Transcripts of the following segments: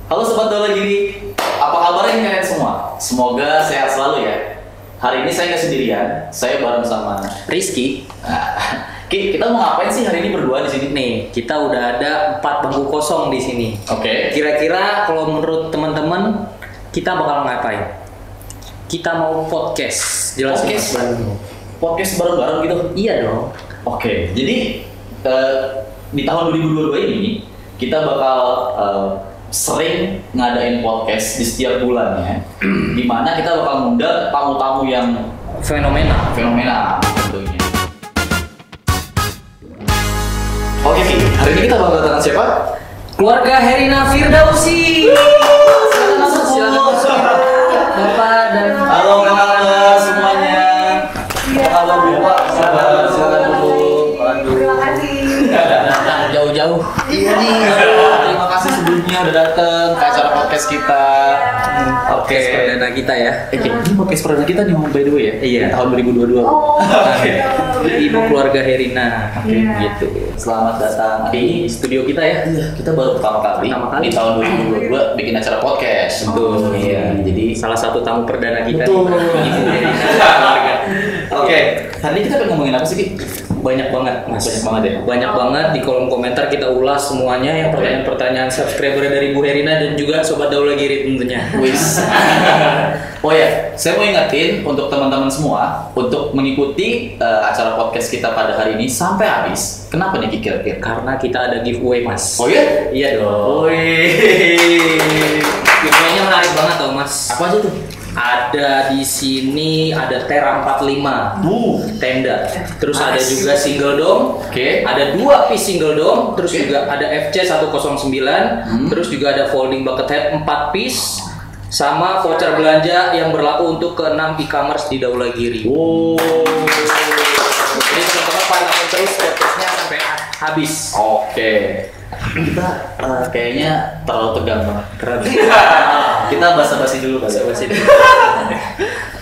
Halo Sobat Daula Giri, apa kabarnya kalian semua? Semoga sehat selalu ya. Hari ini saya nggak sendirian, saya bareng sama Rizky. Ki, kita mau ngapain sih hari ini berdua di sini? Nih, kita udah ada 4 bangku kosong di sini. Oke. Kira-kira kalau menurut teman-teman kita bakal ngapain? Kita mau podcast. Jelasin Podcast? Mas Banu. Podcast bareng-bareng gitu? Iya dong. Oke, jadi di tahun 2022 ini kita bakal sering ngadain podcast di setiap bulannya, dimana kita bakal ngundang tamu-tamu yang Fenomena. tentunya. Oke, Ki, hari ini kita bakal kedatangan siapa? Keluarga Herina Firdausi. Silakan. Bapak dan Halo, kabar semuanya. Apa kabar Bu? Pak? Silakan dulu. Terima kasih. datang jauh-jauh. Iya nih, terima kasih sebelumnya udah datang ke acara podcast kita. Podcast perdana kita ya. Ini podcast perdana kita nih, by the way ya? Iya. Tahun 2022. Oh, Ibu keluarga Herina. Iya. Gitu. Selamat datang Di studio kita ya. Iya, kita baru pertama kali di tahun 2022 bikin acara podcast. Betul. Iya, jadi Salah satu tamu perdana kita Betul. nih, Ibu Herina keluarga. Oke, hari ini kita pengen ngomongin apa sih, Ki? Banyak banget, Mas. Banyak banget ya? Banyak banget di kolom komentar kita ulas semuanya yang pertanyaan-pertanyaan subscriber dari Bu Herina dan juga Sobat Daula Giri tentunya. Wis. Oh ya, saya mau ingetin untuk teman-teman semua untuk mengikuti acara podcast kita pada hari ini sampai habis. Kenapa nih, Ki, kira-kira? Karena kita ada giveaway, Mas. Oh ya? Iya dong. Wih. Giveaway-nya menarik banget loh, Mas. Apa aja tuh? Ada di sini ada Tera 45 tenda. Terus ada Nice. juga single dome. Oke. Ada 2 piece single dome, terus Oke. juga ada FC 109, terus juga ada folding bucket head 4 piece sama voucher belanja yang berlaku untuk ke 6 e-commerce di Daula Giri. Oh. Jadi teman-teman pantengin terus podcastnya sampai habis. Oke. Kita kayaknya terlalu tegang banget. Keren. Kita basa-basi dulu, Basa-basi dulu.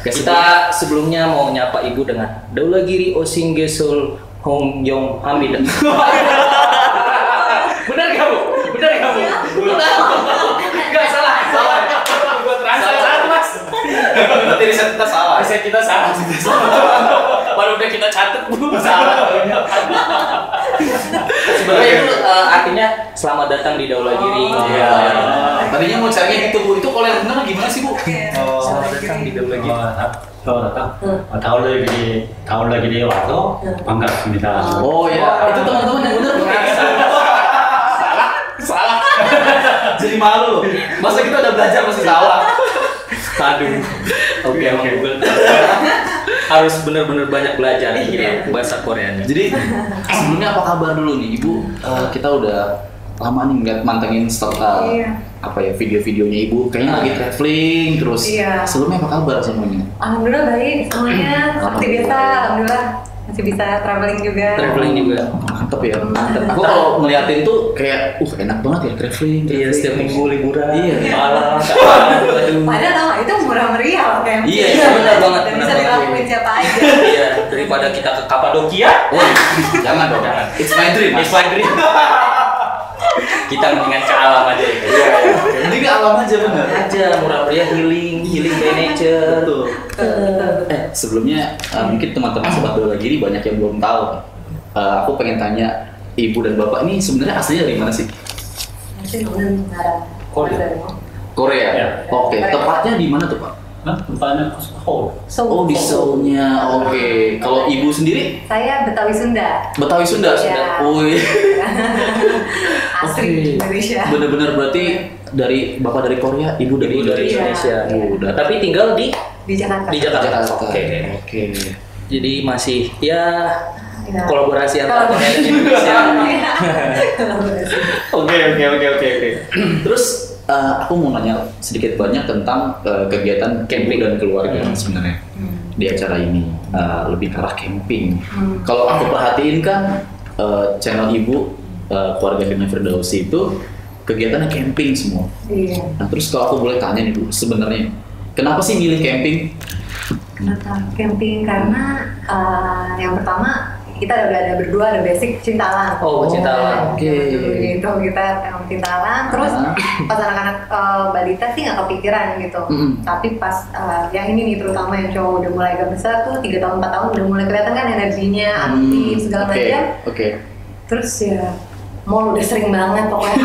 Kita sebelumnya mau nyapa ibu dengan Daula Giri Osing Gesol Hong Yong Hamid. Benar kamu? Benar kamu? Enggak salah. Gua translate salah, Mas. Berarti riset kita salah. Riset kita salah. Baru udah kita catat, Bu. Salah. Sebenarnya itu artinya selamat datang di Daula Giri. Iya. Tadinya mau carinya gitu, Bu. Itu kalau yang benar gimana sih, Bu? Selamat datang di Daula Giri. tahun lagi dia waktu 반갑습니다. Oh ya, itu teman-teman yang benar, Bu. Salah. Jadi malu. Masa kita udah belajar masih salah? Aduh. Oke. Harus benar-benar banyak belajar nih bahasa Koreanya. Jadi sebelumnya apa kabar dulu nih, Ibu? Kita udah lama nih nggak mantengin Iya. apa ya video-videonya Ibu. Kayaknya lagi traveling terus. Iya. Sebelumnya apa kabar semuanya? Alhamdulillah baik semuanya. Seperti biasa, alhamdulillah masih bisa traveling juga. Traveling juga. Mantep ya. Aku kalau ngeliatin tuh kayak, enak banget ya traveling. Iya, setiap minggu liburan. Iya. Malam. Aduh. Padahal tau nggak, itu murah meriah loh camping. Iya, benar banget, Dan benar bisa banget. dilakuin siapa aja. Iya, daripada kita ke Kapadokia. Wah, jangan dong. It's my dream. It's my dream. Kita mendingan ke alam aja ya. Iya. Jadi ke alam aja bener. Aja murah meriah, healing by nature. Betul. Sebelumnya mungkin teman-teman Sobat Daula Giri banyak yang belum tahu. Aku pengen tanya Ibu dan Bapak ini sebenarnya aslinya dari mana sih? Masih belum ada. Korea. Korea. Ya. Oke. Tepatnya di mana tuh, Pak? Tempatnya Seoul. Oh, di Seoul-nya. Oke. Kalau Ibu sendiri? Saya Betawi Sunda. Betawi Sunda. Iya. Oh iya. Asli Indonesia. Bener-bener berarti dari Bapak dari Korea, Ibu dari Indonesia. Udah. Tapi tinggal di Di Jakarta. Jakarta. Oke. Oke. Jadi masih ya Ya. kolaborasi antara Korea dan Indonesia. Kolaborasi. Oke. Terus aku mau nanya sedikit banyak tentang kegiatan camping dan keluarga sebenarnya di acara ini lebih ke arah camping. Kalau aku perhatiin kan channel Ibu keluarga Herina Firdausi itu kegiatannya camping semua. Iya. Nah terus kalau aku boleh tanya nih Bu, sebenarnya kenapa sih milih camping? Kenapa camping? Karena yang pertama kita udah ada berdua, ada basic cinta alam. Oh, cinta alam. Oke. Dulu gitu kita cinta alam. Terus pas anak-anak balita sih nggak kepikiran gitu. Tapi pas yang ini nih terutama yang cowok udah mulai agak besar tuh 3 tahun 4 tahun udah mulai kelihatan kan energinya, aktif segala macam. Oke. Terus ya mall udah sering banget pokoknya.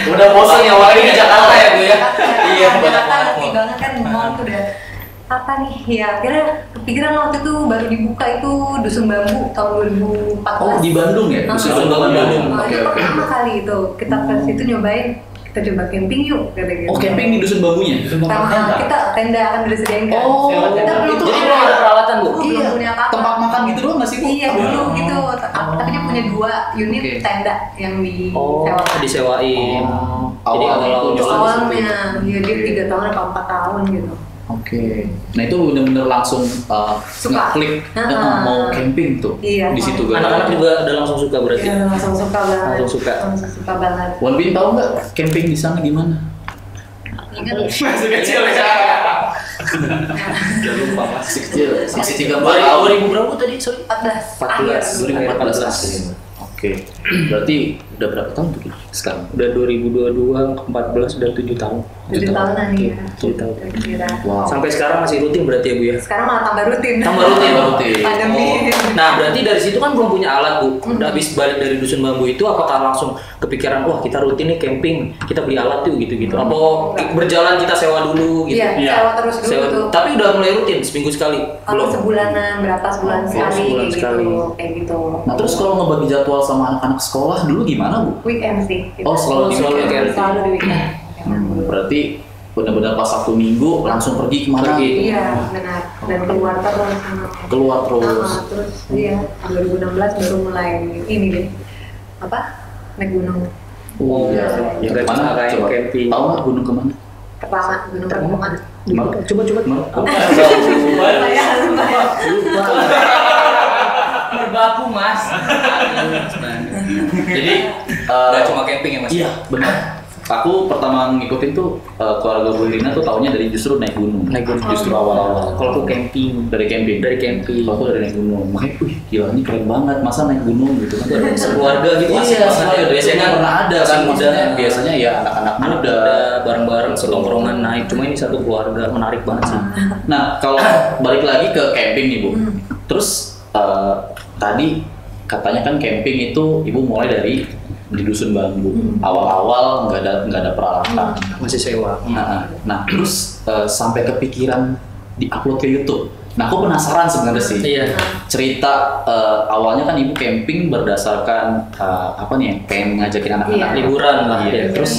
Udah bosan ya awalnya di Jakarta ya Bu ya. Iya, Jakarta ngerti banget kan mall tuh udah apa nih ya, akhirnya kepikiran waktu itu baru dibuka itu Dusun Bambu tahun 2014. Oh di Bandung ya? Dusun Bambu. Itu pertama kali itu kita ke situ nyobain, kita coba camping yuk kata gitu. Oh camping di Dusun Bambunya? Kita tenda akan disediakan. Oh, kita belum Jadi belum ada peralatan Bu? Iya, belum punya apa-apa. Tempat makan gitu doang nggak sih Bu? Iya dulu gitu, tapi dia punya 2 unit Oke. tenda yang Oh, disewakan. disewain. Jadi Awalnya awal itu Awalnya, ya dia 3 tahun atau 4 tahun gitu. Oke. Nah itu bener-bener langsung Suka. ngeklik mau camping tuh Iya. di situ kan. Anak-anak juga udah langsung suka berarti. Iya, langsung suka banget. Langsung suka. Langsung suka banget. Wan Bin tahu nggak camping di sana gimana? Ingat Masih kecil ya. Udah lupa Mas. Masih kecil. Masih 3 tahun. 2000 berapa tadi? Sorry. 14 14. 2014. Oke. Berarti udah berapa tahun tuh Ki, sekarang? Udah 2022 ke 14 udah 7 tahun. 7 tahunan nih ya. 7 tahun. Kira. Wow. Sampai sekarang masih rutin berarti ya Bu ya? Sekarang malah tambah rutin. Tambah rutin. Pandemi. Nah berarti dari situ kan belum punya alat Bu. Udah habis balik dari Dusun Bambu itu apakah langsung kepikiran wah kita rutin nih camping, kita beli alat tuh gitu-gitu. Apa berjalan kita sewa dulu gitu? Iya, sewa terus dulu Sewa tuh. Tapi udah mulai rutin seminggu sekali. Kalau sebulanan, berapa sebulan sekali sebulan kayak sekali. gitu. Kayak gitu. Nah terus kalau ngebagi jadwal sama anak-anak sekolah dulu gimana Bu? Weekend sih. kita. Oh, selalu di weekend. Selalu di weekend. Berarti benar-benar pas Sabtu Minggu langsung pergi kemana? Iya, benar. Dan keluar terus. Keluar terus. Terus iya, 2016 baru mulai ini deh. Apa? Naik gunung. Oh iya. Yang Nggak mana? cuma kayak Coba. camping. Tahu nggak gunung kemana? Pertama, gunung Permukaan. Coba. Lumayan. Berbaku Mas. Jadi Nggak cuma camping ya Mas? Iya benar. Aku pertama ngikutin tuh keluarga Bu Irina tuh taunya dari justru naik gunung. Naik gunung. Justru awal-awal. Kalau aku camping. Dari camping. Dari camping. Kalau aku dari naik gunung. Makanya, gila ini keren banget. Masa naik gunung gitu kan? Sekeluarga gitu asik Iya, banget ya. Biasanya kan pernah ada kan kan. muda. Maksudnya biasanya ya anak-anak Anak muda. muda bareng-bareng setongkrongan naik. Cuma ini satu keluarga menarik banget sih. Nah kalau balik lagi ke camping nih Bu. Terus tadi katanya kan camping itu Ibu mulai dari di Dusun Bambu. Awal-awal nggak ada peralatan. Masih sewa. Nah terus sampai kepikiran di-upload ke YouTube. Nah aku penasaran sebenarnya sih. Iya. Cerita awalnya kan Ibu camping berdasarkan apa nih? Pengen ngajakin anak-anak Iya. Liburan lah. Iya. Ya. Terus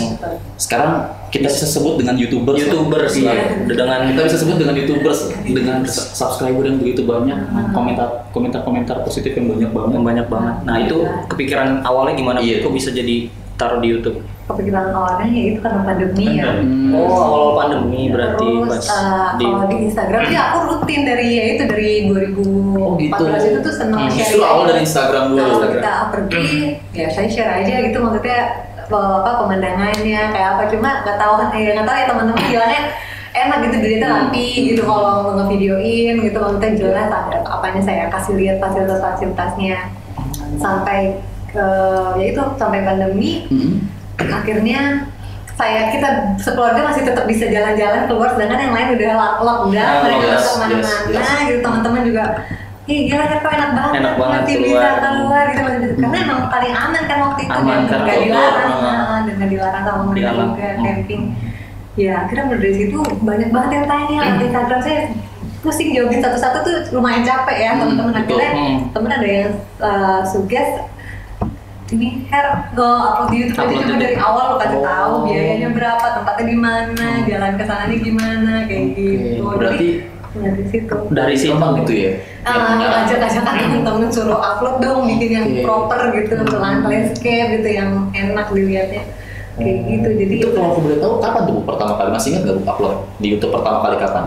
sekarang kita bisa sebut dengan YouTubers. YouTubers Iya. lah. Dengan Kita bisa sebut dengan YouTubers dengan subscriber yang begitu banyak, komentar positif yang banyak banget. banyak banget. Nah itu kepikiran awalnya gimana? Iya. Kok bisa jadi taruh di YouTube? Kepikiran awalnya ya itu karena pandemi ya. Oh awal pandemi berarti Terus kalau di Instagram sih aku rutin dari ya itu dari 2014 Oh, gitu. itu tuh seneng Justru awal dari Instagram dulu. Kalau kita pergi ya saya share aja gitu maksudnya apa pemandangannya kayak apa cuma nggak tahu kan nggak tahu ya teman-teman bilangnya enak gitu dilihatnya rapi gitu kalau ngevideoin gitu maksudnya jelas ada apanya saya kasih lihat fasilitasnya sampai ya itu sampai pandemi akhirnya kita sekeluarga masih tetap bisa jalan-jalan keluar sedangkan yang lain udah lockdown mereka yes, masuk kemana-mana gitu teman-teman juga ih gila kan kok enak banget Enak banget masih keluar. bisa keluar gitu karena emang paling aman kan waktu itu Aman, dan kan, nggak outdoor, dilarang dan nggak dilarang sama Di mereka alam. juga camping ya akhirnya mulai dari situ banyak banget yang tanya di Instagram saya pusing jawabin satu-satu tuh lumayan capek ya teman-teman akhirnya temen ada yang suggest ini upload di YouTube aja Upload coba di- dari awal lo kasih tahu Oh. biayanya berapa tempatnya di mana jalan ke sananya gimana kayak gitu Berarti jadi dari situ Dari situ gampang gitu ya. ajak-ajakan temen-temen suruh upload dong bikin yang Oke. proper gitu landscape gitu yang enak dilihatnya kayak gitu jadi Itu kalau aku boleh tahu kapan tuh Bu pertama kali? Masih ingat nggak Bu upload di YouTube pertama kali kapan?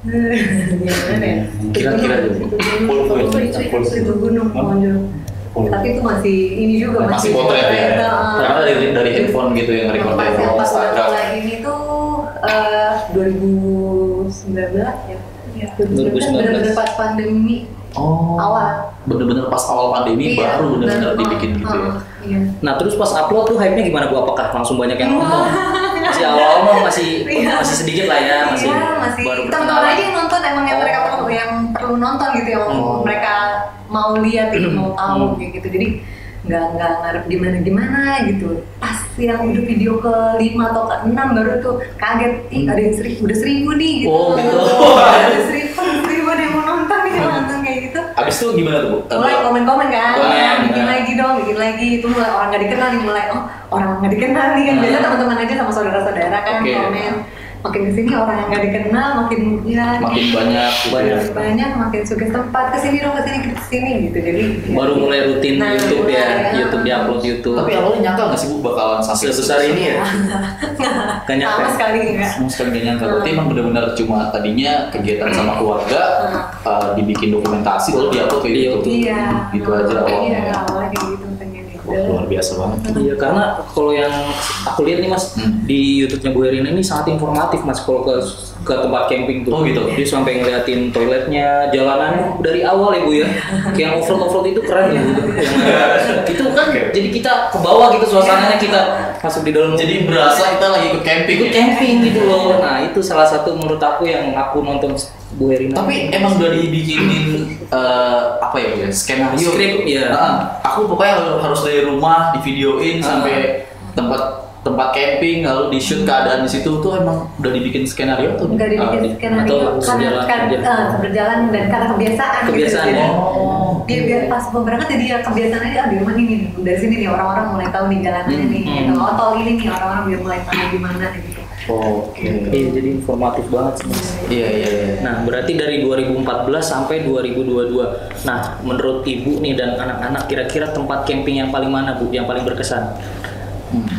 gimana ya Kira-kira aja, Bu. itu gunung Monjo tapi itu masih ini juga Masih potret ya. Karena dari handphone gitu yang record pas dari yang pas udah Instagram. mulai ini tuh 2019 ya. 2019. Bener-bener pas pandemi Oh. awal. bener-bener pas awal pandemi baru bener-bener dibikin gitu ya. Iya. Nah terus pas upload tuh hype-nya gimana Bu? Apakah langsung banyak yang ngomong? Masih awal-awal masih sedikit lah ya, masih baru teman-teman aja yang nonton, emang yang mereka perlu nonton gitu, yang mereka mau lihat itu, mau tahu kayak gitu. Jadi nggak ngarep gimana gitu. Pas yang udah video ke-5 atau ke-6 baru tuh kaget, ih ada yang udah 1.000 nih gitu. Oh gitu. Ada 1.000 ada yang mau nonton nih, nonton kayak gitu. Abis itu gimana tuh Bu? Mulai komen-komen kan, bikin lagi dong, bikin lagi. Itu mulai orang nggak dikenal nih, mulai orang nggak dikenal nih kan. Biasa teman-teman aja sama saudara-saudara kan komen. Makin kesini orang yang nggak dikenal makin banyak, makin suka tempat kesini dong, kesini gitu. Jadi baru mulai rutin YouTube ya, YouTube diupload YouTube. Tapi awalnya nyangka nggak sih Bu bakalan sampai sebesar ini ya? Nggak nyangka. Sama sekali nggak. Sama sekali nggak nyangka. Berarti emang benar-benar cuma tadinya kegiatan sama keluarga, dibikin dokumentasi lalu diupload ke YouTube. Iya. Gitu aja awalnya. Iya, awalnya kayak gitu pengen itu. Wah, luar biasa banget. Iya, karena kalau yang aku lihat nih Mas di YouTube-nya Bu Herina ini sangat informatif Mas kalau ke tempat camping tuh. Oh gitu. Dia sampai ngeliatin toiletnya, jalanannya dari awal ya Bu ya. Kayak offroad itu keren ya gitu. Itu kan jadi kita ke bawah gitu suasananya, kita masuk di dalam. Jadi berasa kita lagi ikut camping. Ikut camping gitu loh. Nah, itu salah satu menurut aku yang aku nonton Bu Herina. Tapi emang udah dibikinin apa ya skenario. Skrip ya. Aku pokoknya harus dari rumah divideoin sampai tempat camping lalu di shoot keadaan di situ tuh emang udah dibikin skenario tuh. Nggak dibikin skenario karena berjalan dan karena kebiasaan gitu. Ya. Dia pas mau berangkat jadi ya kebiasaan aja, di rumah ini dari sini nih orang-orang mulai tahu nih jalanannya nih, gitu. Tol ini nih orang-orang biar mulai tahu gimana gitu. Oke. Iya, jadi informatif banget sih. Iya. Nah, berarti dari 2014 sampai 2022. Nah, menurut Ibu nih dan anak-anak kira-kira tempat camping yang paling mana Bu, yang paling berkesan?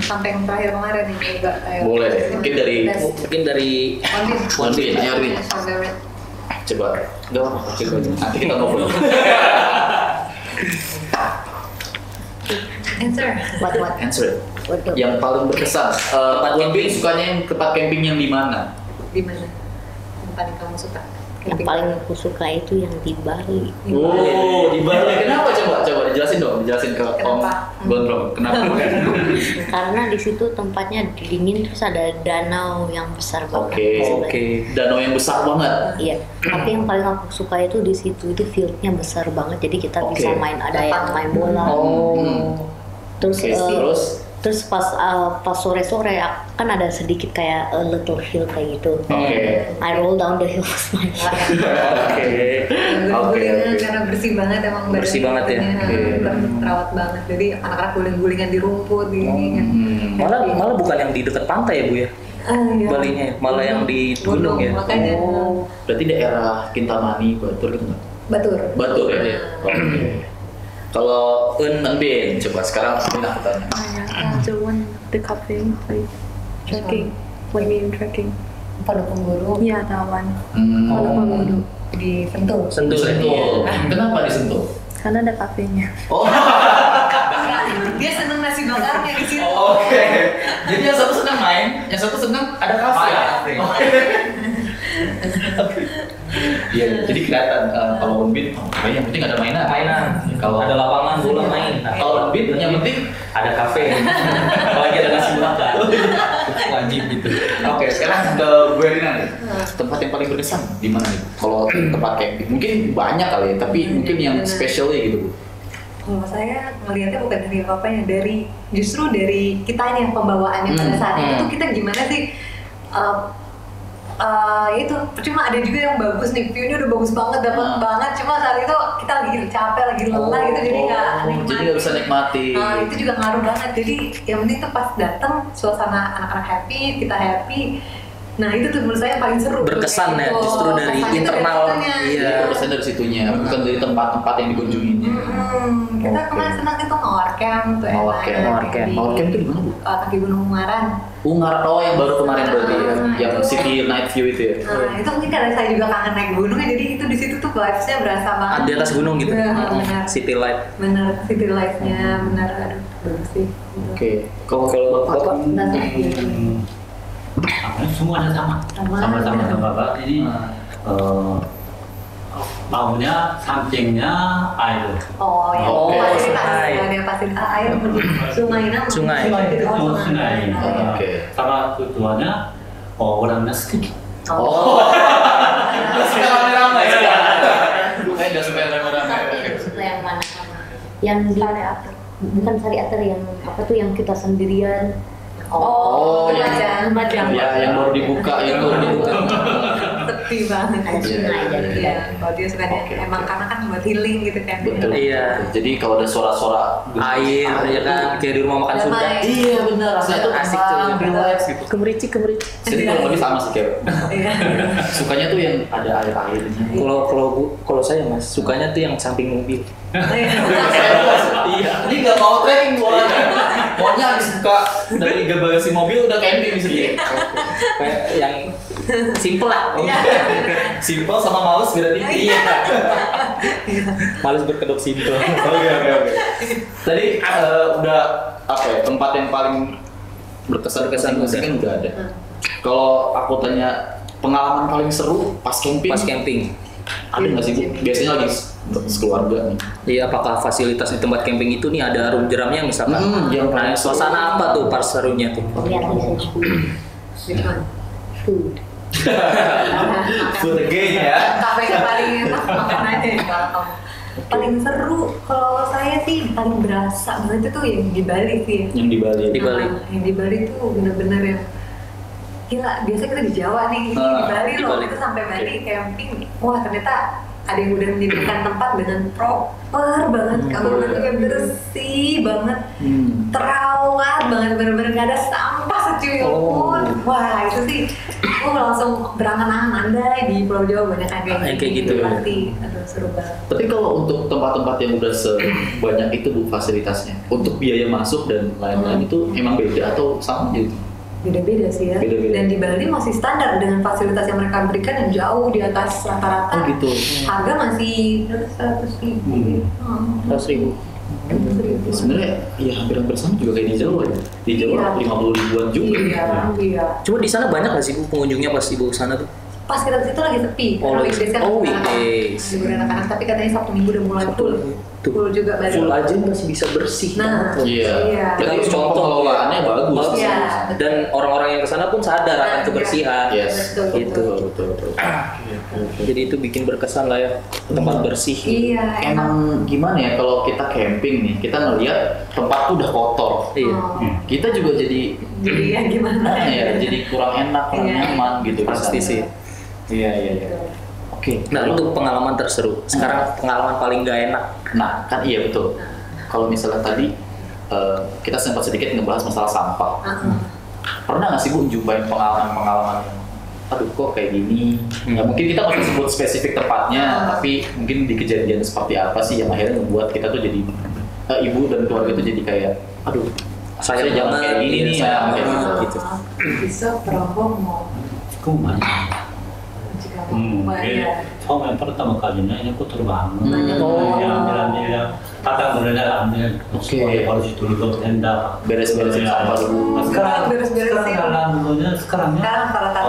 Sampai yang terakhir kemarin nih juga. Boleh. Mungkin dari Wonbin. Ayo Rin. Coba. Enggak apa-apa. Coba. Nanti kita ngobrol. Answer. What? Answer. Yang paling berkesan. Tempat camping sukanya yang tempat camping yang di mana? Di mana? Yang paling kamu suka? Yang paling aku suka itu yang di Bali. Oh, di Bali. Kenapa coba dijelasin dong, dijelasin ke Om Gondrong. Kenapa? Karena di situ tempatnya dingin, terus ada danau yang besar banget. Oke. Danau yang besar banget. Iya. Tapi yang paling aku suka itu di situ itu fieldnya besar banget, jadi kita bisa ada yang main bola. Terus pas sore-sore kan ada sedikit kayak a little hill kayak gitu. I roll down the hill with my Karena bersih banget emang. Bersih banget ya. Terawat banget. Jadi anak-anak guling-gulingan di rumput gini kan. Malah bukan yang di dekat pantai ya Bu ya? Iya. Balinya malah yang di gunung ya. Makanya. Berarti daerah Kintamani, Batur gitu nggak? Batur ya. Kalau Unbin, coba sekarang aku tanya. The one, the cafe, like trekking, when we in trekking. Padukumburu. Yeah, that one. Padukumburu di Sentul. Sentul. Kenapa di Sentul? Karena ada kafenya. Oh. Dia seneng nasi bakarnya di situ. Oke. Jadi yang satu senang main, yang satu senang ada kafe. Iya, jadi kelihatan kalau Unbin, yang penting ada mainan. Kalau ada lapangan bola main. Kalau Unbin, yang penting ada kafe. Apalagi ada nasi bakar. Wajib gitu. Oke, sekarang ke Bu Herina nih. Tempat yang paling berkesan di mana nih? Kalau tempat camping, mungkin banyak kali ya, tapi mungkin yang spesialnya gitu Bu. Kalau saya melihatnya bukan dari apa-apanya, justru dari kita yang pembawaannya pada saat itu tuh kita gimana sih? Itu cuma ada juga yang bagus nih, view-nya udah bagus banget, dapat banget, cuma saat itu kita lagi capek, lagi lelah gitu, jadi nggak bisa nikmati. Itu juga ngaruh banget. Jadi yang penting tuh pas datang suasana anak-anak happy, kita happy. Nah itu tuh menurut saya paling seru. Berkesan ya, justru dari internal. Iya. Berkesan dari situnya, bukan dari tempat-tempat yang dikunjunginya. Kita kemarin senang itu Mawar Camp tuh. Mawar Camp itu di mana Bu? Kaki Gunung Ungaran. Oh yang baru kemarin berarti ya, yang City Night View itu ya. Nah itu mungkin karena saya juga kangen naik gunungnya, jadi itu di situ tuh vibes-nya berasa banget. Di atas gunung gitu. Benar. City Light. Benar, City Light-nya benar, aduh bagus sih. Oke. Kalau Bapak? Semuanya sama Bapak. Jadi maunya sampingnya air. Oh ya, Oh, fasilitas. sungai. Ada fasilitas air, sungai namanya. Sungai. itu Oh, sungai. Oke. Sama keduanya orangnya sedikit. Oh. Nggak suka rame-rame ya? Saya nggak suka rame-rame. Suka yang mana? Yang di bukan syariater, yang apa tuh yang kita sendirian. Oh, Lumajang. Ya, yang baru dibuka itu. Sepi banget. Ada sungai dan Iya, kalau dia sukanya emang karena kan buat healing gitu kan. Betul. Iya. Jadi kalau ada suara-suara Air ya kan kayak di rumah makan Sunda. Damai. Iya benar, rasanya tuh Asik tuh. tenang, relax gitu. Kemericik. Jadi kalau lebih sama sih kayak Iya. sukanya tuh yang ada air-airnya. Kalau saya Mas sukanya tuh yang samping mobil. Iya. Ini nggak mau trekking orangnya. Maunya habis buka dari bagasi mobil udah camping di sini. Kayak yang simple lah. Simpel sama males beda tipis. Iya. Males berkedok simple. Oke. Tadi udah apa ya, tempat yang paling berkesan kan udah ada. Kalau aku tanya pengalaman paling seru pas camping. Pas camping. Ada nggak sih Bu? Biasanya lagi sekeluarga nih. Iya, apakah fasilitas di tempat camping itu nih ada room jeramnya misalkan? yang Nah, paling seru. suasana apa tuh pas serunya tuh? Lihat bisa Gimana? food. Food again ya. Kafe yang paling enak makan aja ya kalau kamu. Paling seru kalau saya sih paling berasa banget itu yang di Bali sih. Yang di Bali. Di Bali. Yang di Bali tuh bener-bener yang gila. Biasanya kita di Jawa nih, ini di Bali di loh. Bali. Itu sampai Bali camping. Wah ternyata ada yang udah menyediakan tempat dengan proper banget, kamarnya bersih banget, terawat banget, bener-bener nggak ada sampah secuil pun. Wah itu sih, aku langsung berangan-angan andai di Pulau Jawa banyak Yang kayak gitu. Pasti, aduh seru banget. Tapi kalau untuk tempat-tempat yang udah sebanyak itu Bu fasilitasnya, untuk biaya masuk dan lain-lain itu emang beda atau sama gitu? Beda-beda sih ya. Beda-beda. Dan di Bali masih standar dengan fasilitas yang mereka berikan yang jauh di atas rata-rata. Oh gitu. Harga masih 100.000. 100.000. Sebenarnya ya hampir sama juga kayak di Jawa ya. Di Jawa Iya. 50 ribuan juga. Iya. Cuma di sana banyak nggak sih Bu pengunjungnya pas Ibu kesana tuh? Pas kita ke situ lagi sepi. Oh, Karena lagi weekdays kan sepi. Oh, anak-anak. weekdays. Libur anak-anak, tapi katanya Sabtu Minggu udah mulai full. Tuh. Full juga Bali. Full aja masih bisa bersih. Nah, Iya. Iya. Jadi Harus contoh contoh. pengelolaannya bagus. Iya. Dan orang-orang yang kesana pun sadar akan Nah, kebersihan. Yes. Betul, Gitu. Betul. Jadi itu bikin berkesan lah ya, tempat bersih. Iya, enak. Emang gimana ya kalau kita camping nih, kita ngelihat tempat tuh udah kotor. Iya. Oh. Kita juga jadi Jadi ya gimana? ya jadi kurang enak, kurang Iya. nyaman gitu. Pasti di sana. sih. Iya. Oke. Nah itu pengalaman terseru. Sekarang pengalaman paling gak enak. Nah, kan iya betul. Kalau misalnya tadi kita sempat sedikit ngebahas masalah sampah. Pernah nggak sih Bu jumpain pengalaman-pengalaman yang aduh kok kayak gini? Ya mungkin kita nggak bisa sebut spesifik tempatnya, tapi mungkin di kejadian seperti apa sih yang akhirnya membuat kita tuh jadi ibu dan keluarga tuh jadi kayak aduh saya jangan kayak gini nih ya kayak gitu. Bisa Prabong mau Banyak. jika mau bayar. 처음에 pertama kalinya ini kotor banget. Oh. Ambil kata mulanya ambil Oke. harus dulu tenda. Beres-beresin sampah dulu. Sekarang Beres-beresnya. sekarangnya Sekarang rata-rata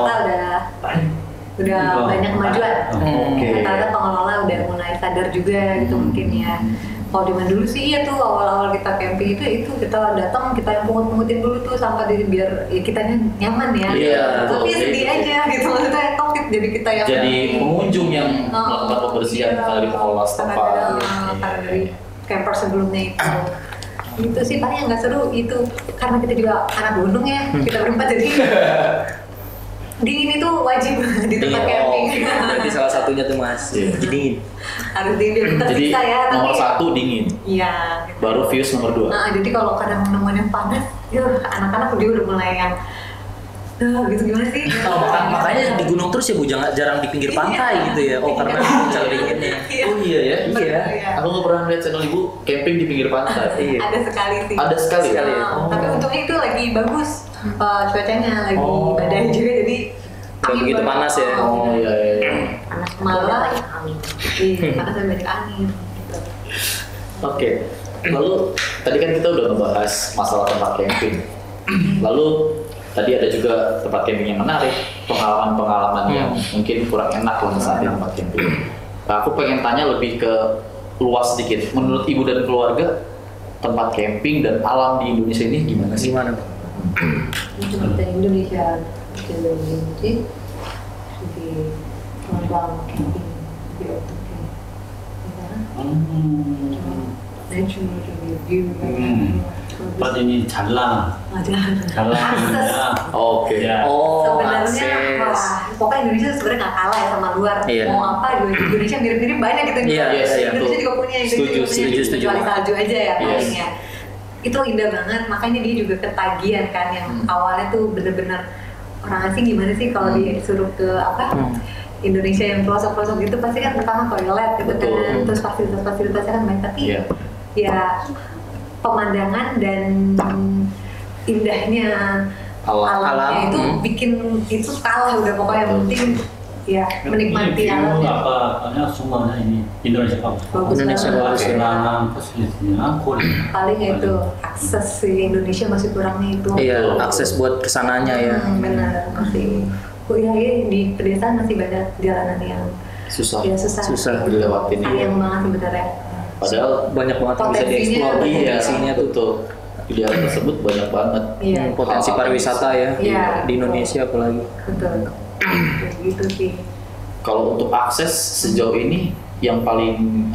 udah banyak kemajuan. Oke. Rata-rata pengelola udah mulai sadar juga gitu mungkin ya. Kalau zaman dulu sih iya tuh awal-awal kita camping itu kita datang kita yang pungut-pungutin dulu tuh sampah dari biar ya kitanya nyaman ya. Iya, Tapi betul. sedih aja gitu maksudnya topik jadi kita yang Jadi pengunjung yang melakukan pembersihan iya. kali pengelola setempat. Karena dari camper sebelumnya itu sih paling yang nggak seru itu karena kita juga anak gunung ya kita berempat jadi dingin itu wajib di tempat camping. Jadi salah satunya tuh Mas. Iya. Dingin. Harus dingin biar kita Jadi bisa ya. nomor tapi- 1 dingin, Iya. gitu. baru views nomor 2. Nah, jadi kalau kadang nemuin yang panas, anak-anak juga udah mulai yang gitu gimana sih? Oh, makanya di gunung terus ya Bu, jarang di pinggir pantai gitu ya. Oh karena cara dinginnya. Iya. Oh iya ya. Iya. Aku nggak pernah lihat channel ibu camping di pinggir pantai. Iya. Ada sekali sih. Ada sekali ya? Nah, Tapi untungnya itu lagi bagus cuacanya lagi Oh. badai juga jadi Nggak begitu baru- panas ya? Oh iya. Panas Malah- banyak angin. Iya, panas dan banyak angin. Gitu. Oke. Lalu tadi kan kita udah ngebahas masalah tempat camping. Lalu tadi ada juga tempat camping yang menarik, pengalaman-pengalaman yang mungkin kurang enak lah saat di tempat camping. Aku pengen tanya lebih ke luas sedikit. Menurut ibu dan keluarga, tempat camping dan alam di Indonesia ini gimana sih? Gimana? Seperti Indonesia jadi di ruang camping di otak nature view Tempat ini jalan, Oke. Ya. Oh, sebenarnya akses. pokoknya Indonesia sebenarnya nggak kalah ya sama luar. Iya. Mau apa juga Indonesia mirip-mirip banyak gitu. Iya, yes, iya, Indonesia betul. juga punya Setuju, setuju. kecuali salju aja ya Yes. paling ya. Itu indah banget, makanya dia juga ketagihan kan yang awalnya tuh bener-bener orang asing gimana sih kalau disuruh ke apa Indonesia yang pelosok-pelosok gitu pasti kan pertama toilet gitu Betul. kan, terus fasilitas-fasilitasnya kan banyak tapi Iya. ya pemandangan dan indahnya alamnya itu bikin itu kalah udah pokoknya yang penting ya menikmati alamnya. Apa semuanya ini Indonesia bagus. Bagus Indonesia banget. bagus. Kelangan, fasilitasinya kulit. Paling itu akses di Indonesia masih kurangnya itu. Iya, akses buat kesananya ya. Benar masih. Ya, di pedesaan masih banyak jalanan yang Susah. ya susah. Susah. Dilewatin ya. Sayang banget sebenarnya. Padahal Banyak banget yang bisa Potensinya dieksplor banyak. potensinya tuh. betul. Di daerah tersebut banyak banget. Iya. Potensi Hal-hal pariwisata ya Iya. di Indonesia apalagi. Betul. Kayak gitu sih. Kalau untuk akses sejauh ini yang paling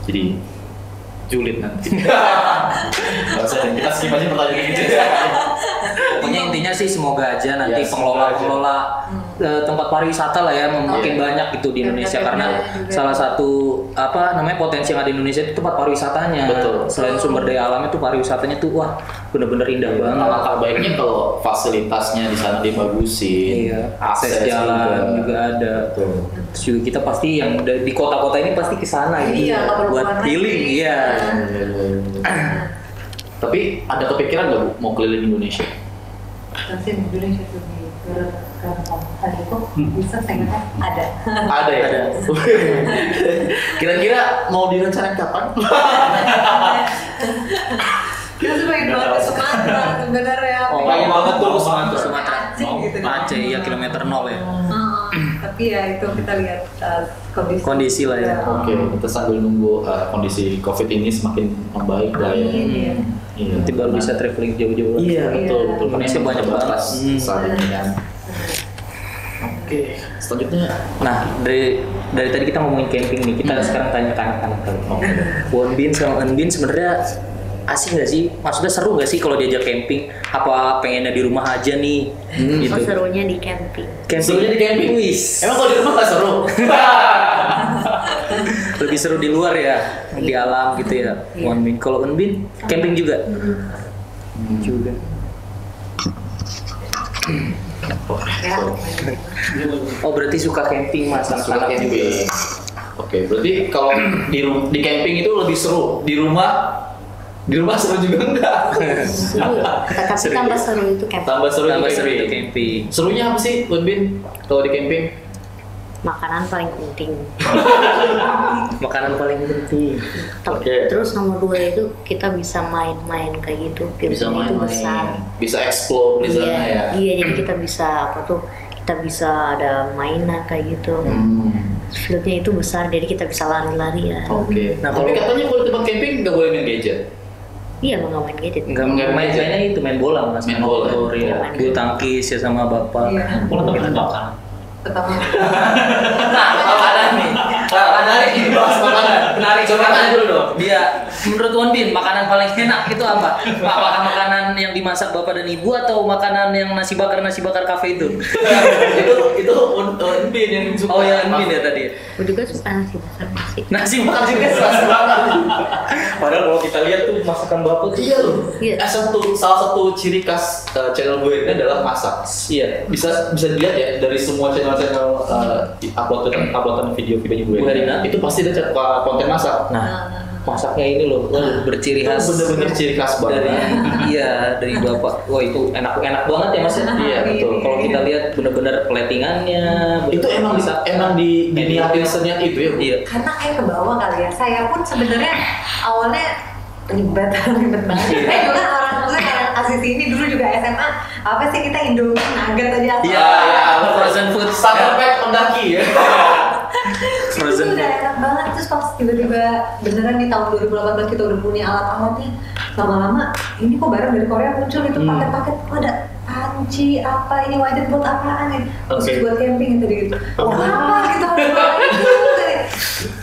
jadi julid nanti. Nggak usah, kita skip aja pertanyaan ini. Pokoknya intinya sih semoga aja nanti Ya, semoga aja. pengelola tempat pariwisata lah ya makin banyak gitu di Indonesia karena salah satu apa namanya potensi yang ada di Indonesia itu tempat pariwisatanya. Betul. Selain sumber daya alamnya tuh pariwisatanya tuh wah bener-bener indah banget. Alangkah baiknya kalau fasilitasnya di sana dibagusin, Iya, akses jalan juga ada. Betul. Terus juga kita pasti yang di kota-kota ini pasti ke sana gitu Iya, nggak perlu buat keluar healing, negeri. iya. Tapi ada kepikiran nggak Bu mau keliling Indonesia? Nanti di Indonesia tuh di hari itu bisa saya kira ada. Ada ya? Ada. Kira-kira mau direncanakan kapan? Kita tuh pengen banget ke Sumatera sebenarnya. Oh, pengen banget tuh ke Sumatera. Aceh gitu kan. Aceh ya kilometer 0 ya. Tapi ya itu kita lihat Kondisi lah ya. Oke, kita sambil nunggu kondisi COVID ini semakin membaik lah ya. Iya. Iya. Nanti baru bisa traveling jauh-jauh. Iya, betul, betul. Indonesia Karena banyak banget. saat ini kan. Oke, selanjutnya. Nah, dari tadi kita ngomongin camping nih, kita sekarang tanya ke anak-anak kali. Oke. Wonbin sama Enbin sebenarnya asik nggak sih? Maksudnya seru nggak sih kalau diajak camping? Apa pengennya di rumah aja nih? Gitu. Oh, serunya di camping. Serunya di camping? Wis. Emang kalau di rumah nggak seru? Lebih seru di luar ya, di alam gitu ya. Wonbin. Kalau Enbin, camping juga. Juga. Ya. Oh berarti suka camping mas Suka anak-anak juga. camping. Oke, berarti kalau di camping itu lebih seru. Di rumah seru juga enggak? Tapi Seru. tambah seru itu camping. Tambah seru Tambah di seru itu camping. camping. Serunya apa sih, Bin? Kalau di camping? Makanan paling penting. Makanan paling penting. Oke. Terus nomor 2 itu kita bisa main-main kayak gitu. Bisa Camping itu besar. main-main, bisa explore di sana ya. Iya, jadi kita bisa apa tuh? Kita bisa ada mainan kayak gitu. Fieldnya itu besar, jadi kita bisa lari-larian. Oke. Nah, Tapi kalau- katanya kalau di tempat camping nggak boleh main gadget. Iya, mau nggak main gadget. Enggak mainnya itu main bola mas. Main bola. motor, ya. Main Bulu tangkis ya sama bapak. Iya. Kalau tempat makan, Pertama. Nah, makanan nih. Menarik nih, bahas makanan. Menarik, coba tanya dulu dong. Dia, menurut Wonbin, makanan paling enak itu apa? Apakah makanan yang dimasak bapak dan ibu atau makanan yang nasi bakar kafe itu? itu Bin yang suka. Oh ya, Wonbin ya tadi. Aku juga suka nasi besar nasi. Nasi bakar juga keras banget. Padahal kalau kita lihat tuh masakan bapak tuh. Iya loh. Iya. Salah satu ciri khas channel gue ini adalah masak. Iya. Bisa dilihat ya dari semua channel uploadan video-videonya gue. Bu Herina. Itu pasti ada konten masak. Nah, masaknya ini loh, berciri Itu khas. bener-bener ciri khas dari banget. dari bapak. Wah itu enak banget ya mas. Iya, betul. Kalau kita lihat bener-bener platingannya. Itu emang diniatin seniat itu ya. Bu? Iya. Karena kayak ke bawah kali ya. Saya pun sebenarnya awalnya ribet banget. Saya juga kan orang maksudnya kayak asli sini dulu juga SMA. Apa sih kita Indomie nugget aja. Iya, frozen food. Starter pack pendaki ya. banget. Terus pas tiba-tiba beneran di tahun 2018 kita udah punya alat-alatnya, lama-lama ini kok barang dari Korea muncul itu paket-paket, oh ada panci apa ini, wajan buat apaan ya, khusus buat camping gitu gitu. Apa gitu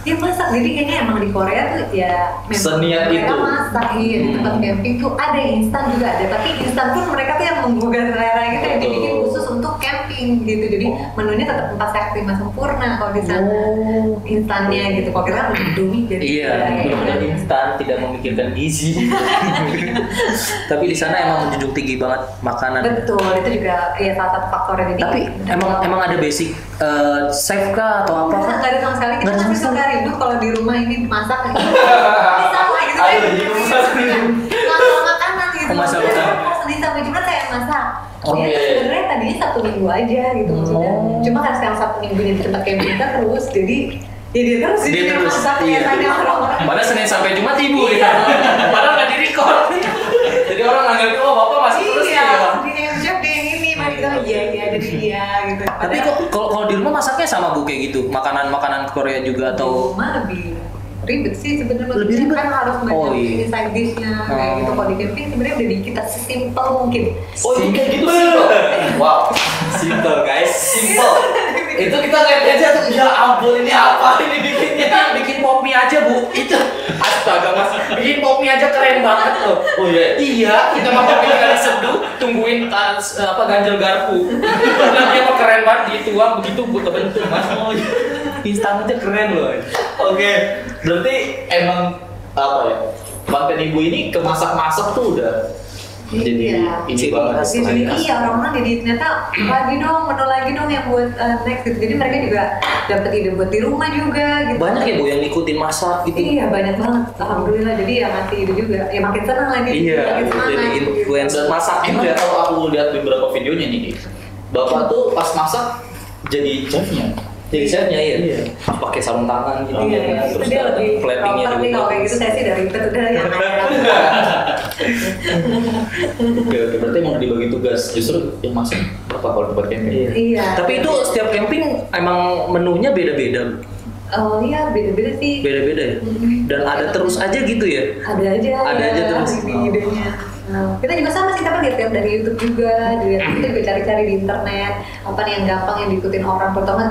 dia masak. Jadi kayaknya emang di Korea tuh ya seniat mereka itu masak. Iya, di tempat camping tuh ada instan juga ada, tapi instan pun mereka tuh yang menggugah selera gitu, yang dibikin khusus untuk camping gitu. Jadi menunya tetap 4 set 5 sempurna kalau di sana instannya gitu. Kalau kita kan Indomie jadi Benar-benar instan, tidak memikirkan gizi. Tapi di sana emang menjunjung tinggi banget makanan. betul, itu juga ya salah satu faktornya. Jadi Tapi emang ada basic chef kah atau apa? nggak ada sama sekali. Kita Nggak ada masih sama suka rindu kalau di rumah ini masak ini sama gitu kan. Masalah makanan gitu. Masalah makanan. Senin sampai Jumat saya masak. Oke. Ya sebenarnya tadinya Sabtu Minggu aja gitu maksudnya. Cuma kan sekarang Sabtu Minggunya di tempat camping kita terus, jadi ya dia terus Dia terus, masak iya. biasanya orang-orang. Padahal Senin sampai Jumat ibu gitu. Padahal nggak di-record. Jadi orang nganggapnya, oh bapak masih terus Iya, ya. dia yang chef dia yang ini, mereka iya jadi dia gitu. Tapi kok kalau di rumah masaknya sama bu kayak gitu? Makanan Korea juga atau? Rumah lebih ribet sih sebenarnya. Lebih ribet? Kan harus banyak Oh, iya. ini side dishnya kayak gitu. Kalau di camping sebenarnya udah kita sesimpel mungkin. oh itu kayak gitu simple. Wow, simple guys, simple. Itu kita lihat aja tuh, ya ampun ini apa ini bikinnya. Bikin pop mie aja bu, itu Astaga mas, bikin pop mie aja keren banget loh. oh iya. Iya, kita makan pop mie kali seduh, tungguin ganjel garpu. Dan dia mah keren banget dituang begitu buat kebentuk mas. Oh, instan aja keren loh. Oke, berarti emang apa ya? Konten ibu ini ke masak-masak tuh udah jadi Iya. ini banget. Jadi iya orang-orang jadi ternyata lagi dong, menu lagi dong yang buat next gitu. Jadi mereka juga dapat ide buat di rumah juga gitu. Banyak ya bu yang ngikutin masak gitu. Iya banyak banget, alhamdulillah. Jadi ya ngasih ide juga, ya makin senang lagi. Iya, makin semangat, jadi gitu. influencer masak Emang juga. kalau aku lihat beberapa videonya nih, Bapak tuh pas masak jadi chefnya. Jadi chefnya iya. Pakai sarung tangan gitu. Iya, itu Terus dia lebih platingnya proper nih juga. kalau kayak gitu. Saya sih dari itu udah yang Oke, berarti emang dibagi tugas. Justru yang masak Bapak kalau tempat camping. Iya. Tapi itu setiap camping emang menunya beda-beda. Oh iya, beda-beda sih. Beda-beda ya. Dan ada terus aja gitu ya. Ada aja. Ada ya, aja terus. ide-idenya. Nah, kita juga sama sih, tapi lihat dari YouTube juga, kita juga cari-cari di internet apa nih yang gampang yang diikutin orang. Pertama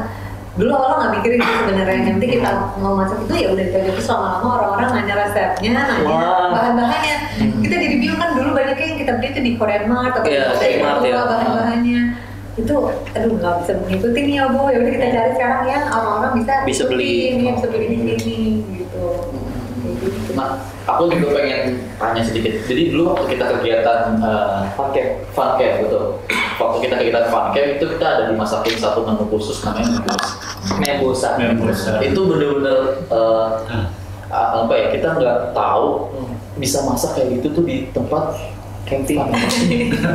dulu awal nggak mikirin sih sebenarnya, yang penting kita mau masak itu ya udah dicoba, terus lama-lama orang-orang nanya resepnya, nanya Wah. bahan-bahannya. Kita jadi bingung kan, dulu banyak yang kita beli itu di Korean Mart atau Iya, di Mart, ya. bahan-bahannya itu, aduh nggak bisa mengikuti nih ya bu, ya udah kita cari sekarang yang orang-orang bisa beli. ini, bisa beli di sini gitu. Kayak gitu. Nah, aku juga pengen tanya sedikit. Jadi dulu waktu kita kegiatan fun camp betul. Waktu kita kegiatan fun camp itu kita ada dimasakin satu menu khusus namanya Membosa. itu bener-bener apa ya, kita nggak tahu bisa masak kayak gitu tuh di tempat camping.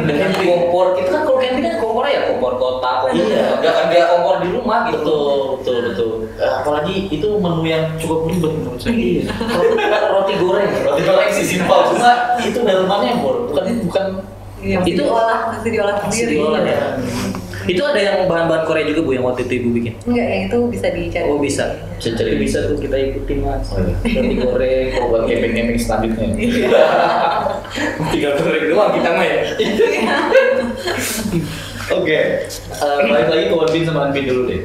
Dengan kompor, itu kan kalau camping kan kompornya ya kompor kotak. Iya. Nggak kayak kompor di rumah gitu. Betul. Apalagi itu menu yang cukup ribet menurut saya. Iya. Roti goreng. Roti goreng sih simpel, cuma itu dalamannya bukan Iya, Itu masih diolah masih sendiri. diolah ya. Itu ada yang bahan-bahan Korea juga bu yang waktu itu ibu bikin. Enggak, yang itu bisa dicari. Oh bisa. Jadi bisa tuh kita ikutin mas. Oh, iya. Roti goreng. kalau buat camping selanjutnya. Tinggal goreng doang kita mah ya. Oke, balik lagi ke Wanbin sama Anbin dulu deh.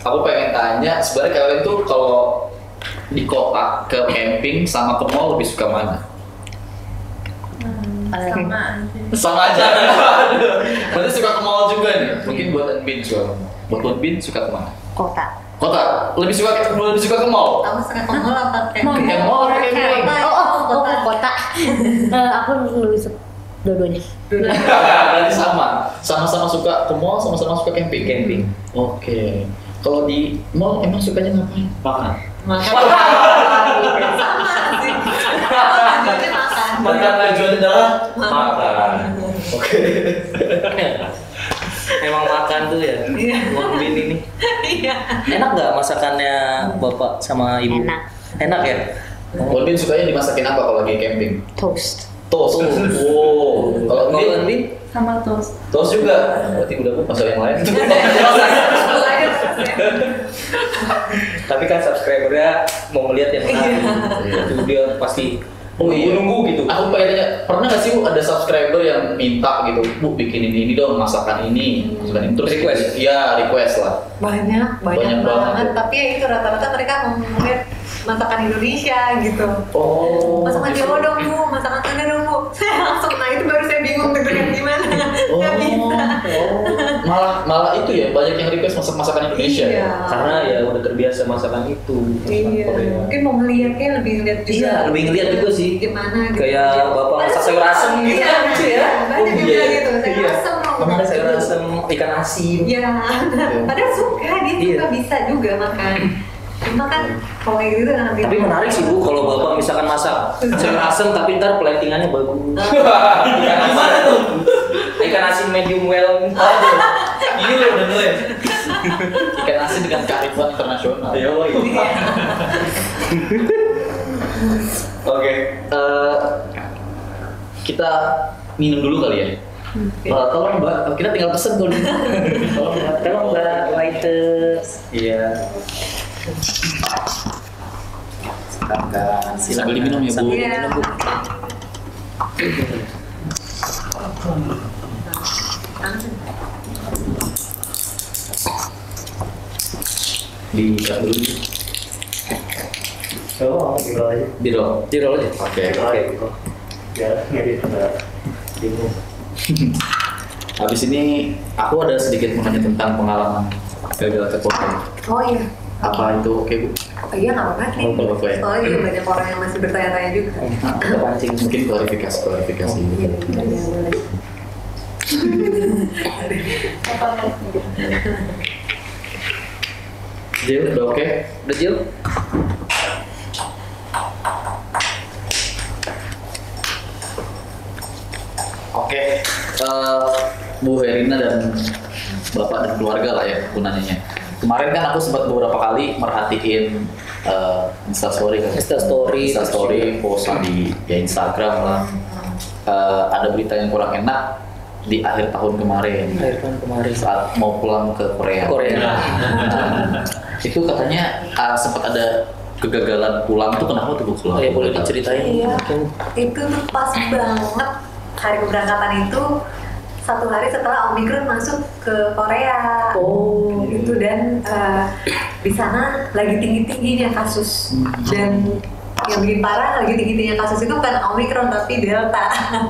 Aku pengen tanya, sebenarnya kalian tuh kalau di kota ke camping sama ke mall lebih suka mana? Sama aja. Berarti suka ke mall juga nih. Mungkin buat Anbin suka. Buat Wanbin suka ke mana? Kota. Kota. Lebih suka ke mall. Kamu suka ke mall apa kayak? Kayak mall apa camping? Kota. Aku lebih suka dua-duanya. Berarti sama-sama suka ke mall, sama-sama suka camping. Oke. Kalau di mall emang sukanya ngapain? Makan. Sama sih. Makan tujuannya adalah makan. Oke. Emang makan tuh ya. Wanbin ini. Iya. Enak nggak masakannya bapak sama ibu? Enak. Enak ya. Wanbin sukanya dimasakin apa kalau lagi camping? Toast. Toast. Wow. Kalau Kalau Wanbin Wanbin Sama toast. toast juga. Berarti udah masak yang lain. Tapi kan subscribernya mau ngeliat yang menarik. Itu dia pasti nunggu gitu. Aku pengen tanya, pernah nggak sih Bu ada subscriber yang minta gitu, Bu bikin ini dong, masakan ini, terus Request? Iya, request lah. Banyak Banyak banget. banget. Tapi ya itu rata-rata mereka ngomongin masakan Indonesia gitu. Oh. Masakan Jawa dong Bu, masakan Sunda dong Bu. Saya langsung, nah itu baru saya bingung dengerin gimana. Nggak bisa. Malah itu ya, banyak yang request masakan Indonesia. Iya. Karena ya udah terbiasa masakan itu. masakan Iya, Korea. mungkin mau ngeliatnya lebih ngeliat juga. Iya, lebih ngeliat juga sih. Gimana gitu. Kayak bapak masak sayur asem gitu Iya, kan, gitu ya. banyak yang bilang gitu, sayur Iya. asem loh. Kemarin sayur asem, ikan asin. Iya, padahal suka, dia Iya. juga bisa juga makan. Cuma kan kalau kayak gitu nanti. Tapi menarik sih Bu, kalau bapak misalkan masak sayur asem tapi ntar platingannya bagus. Ikan asin. Gimana tuh? Ikan asin medium well. Aduh, ini loh udah mulai. Ikan asin dengan kearifan internasional. Iya, Oke. Kita minum dulu kali ya. Tolong Mbak, kita tinggal pesen tuh. Tolong Mbak, waiters. Iya. Silakan. Sambil diminum ya, Bu. Sambil Iya. diminum, Bu. Di dulu. Oh, gitu aja. Di roll. Di roll aja. Oke. Ya, ngedit udah bingung. Habis ini aku ada sedikit mau nanya tentang pengalaman gagal ke Korea. Oh iya. Apa itu oke Bu? Oh iya, nggak apa-apa nih. Oh, nggak apa-apa ya. Soalnya juga banyak orang yang masih bertanya-tanya juga. Kita pancing. Mungkin klarifikasi. Iya, boleh. Jil, udah oke? Udah Jil? Oke. Bu Herina dan Bapak dan keluarga lah ya aku nanyanya. Kemarin kan aku sempat beberapa kali merhatiin Instastory kan. Instastory, posan di ya Instagram lah. Ada berita yang kurang enak di akhir tahun kemarin. Akhir tahun kemarin. Saat mau pulang ke Korea. Itu katanya sempat ada kegagalan pulang tuh kenapa tuh Bu? Oh ya boleh diceritain. Iya, Mungkin. itu tuh pas banget hari keberangkatan itu 1 hari setelah Omicron masuk ke Korea. Oh. Itu dan di sana lagi tinggi-tingginya kasus dan yang bikin parah lagi tinggi-tingginya kasus itu bukan Omicron tapi Delta.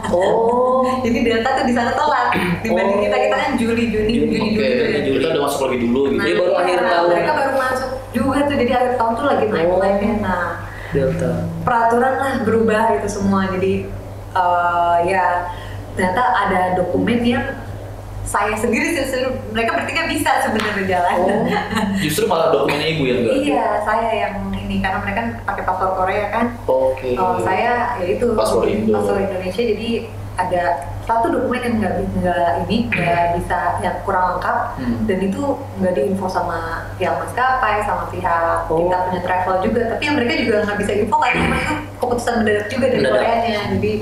Oh. Jadi Delta tuh di sana telat dibanding kita kan Juni Oke, kita udah masuk lebih dulu gitu. Jadi baru akhir tahun. Mereka baru masuk juga tuh, jadi akhir tahun tuh lagi naik-naiknya. Nah, Delta. peraturan lah berubah itu semua. Jadi ya ternyata ada dokumen yang saya sendiri mereka bertiga bisa sebenarnya jalan. Justru malah dokumennya Ibu yang enggak? Iya, saya yang ini karena mereka kan pakai paspor Korea kan. Oke. Saya ya itu Paspor Indo. paspor Indonesia, jadi ada satu dokumen yang nggak bisa yang kurang lengkap dan itu nggak diinfo sama pihak maskapai sama pihak kita punya travel juga, tapi yang mereka juga nggak bisa info karena memang itu keputusan mendadak juga dari Koreanya. Jadi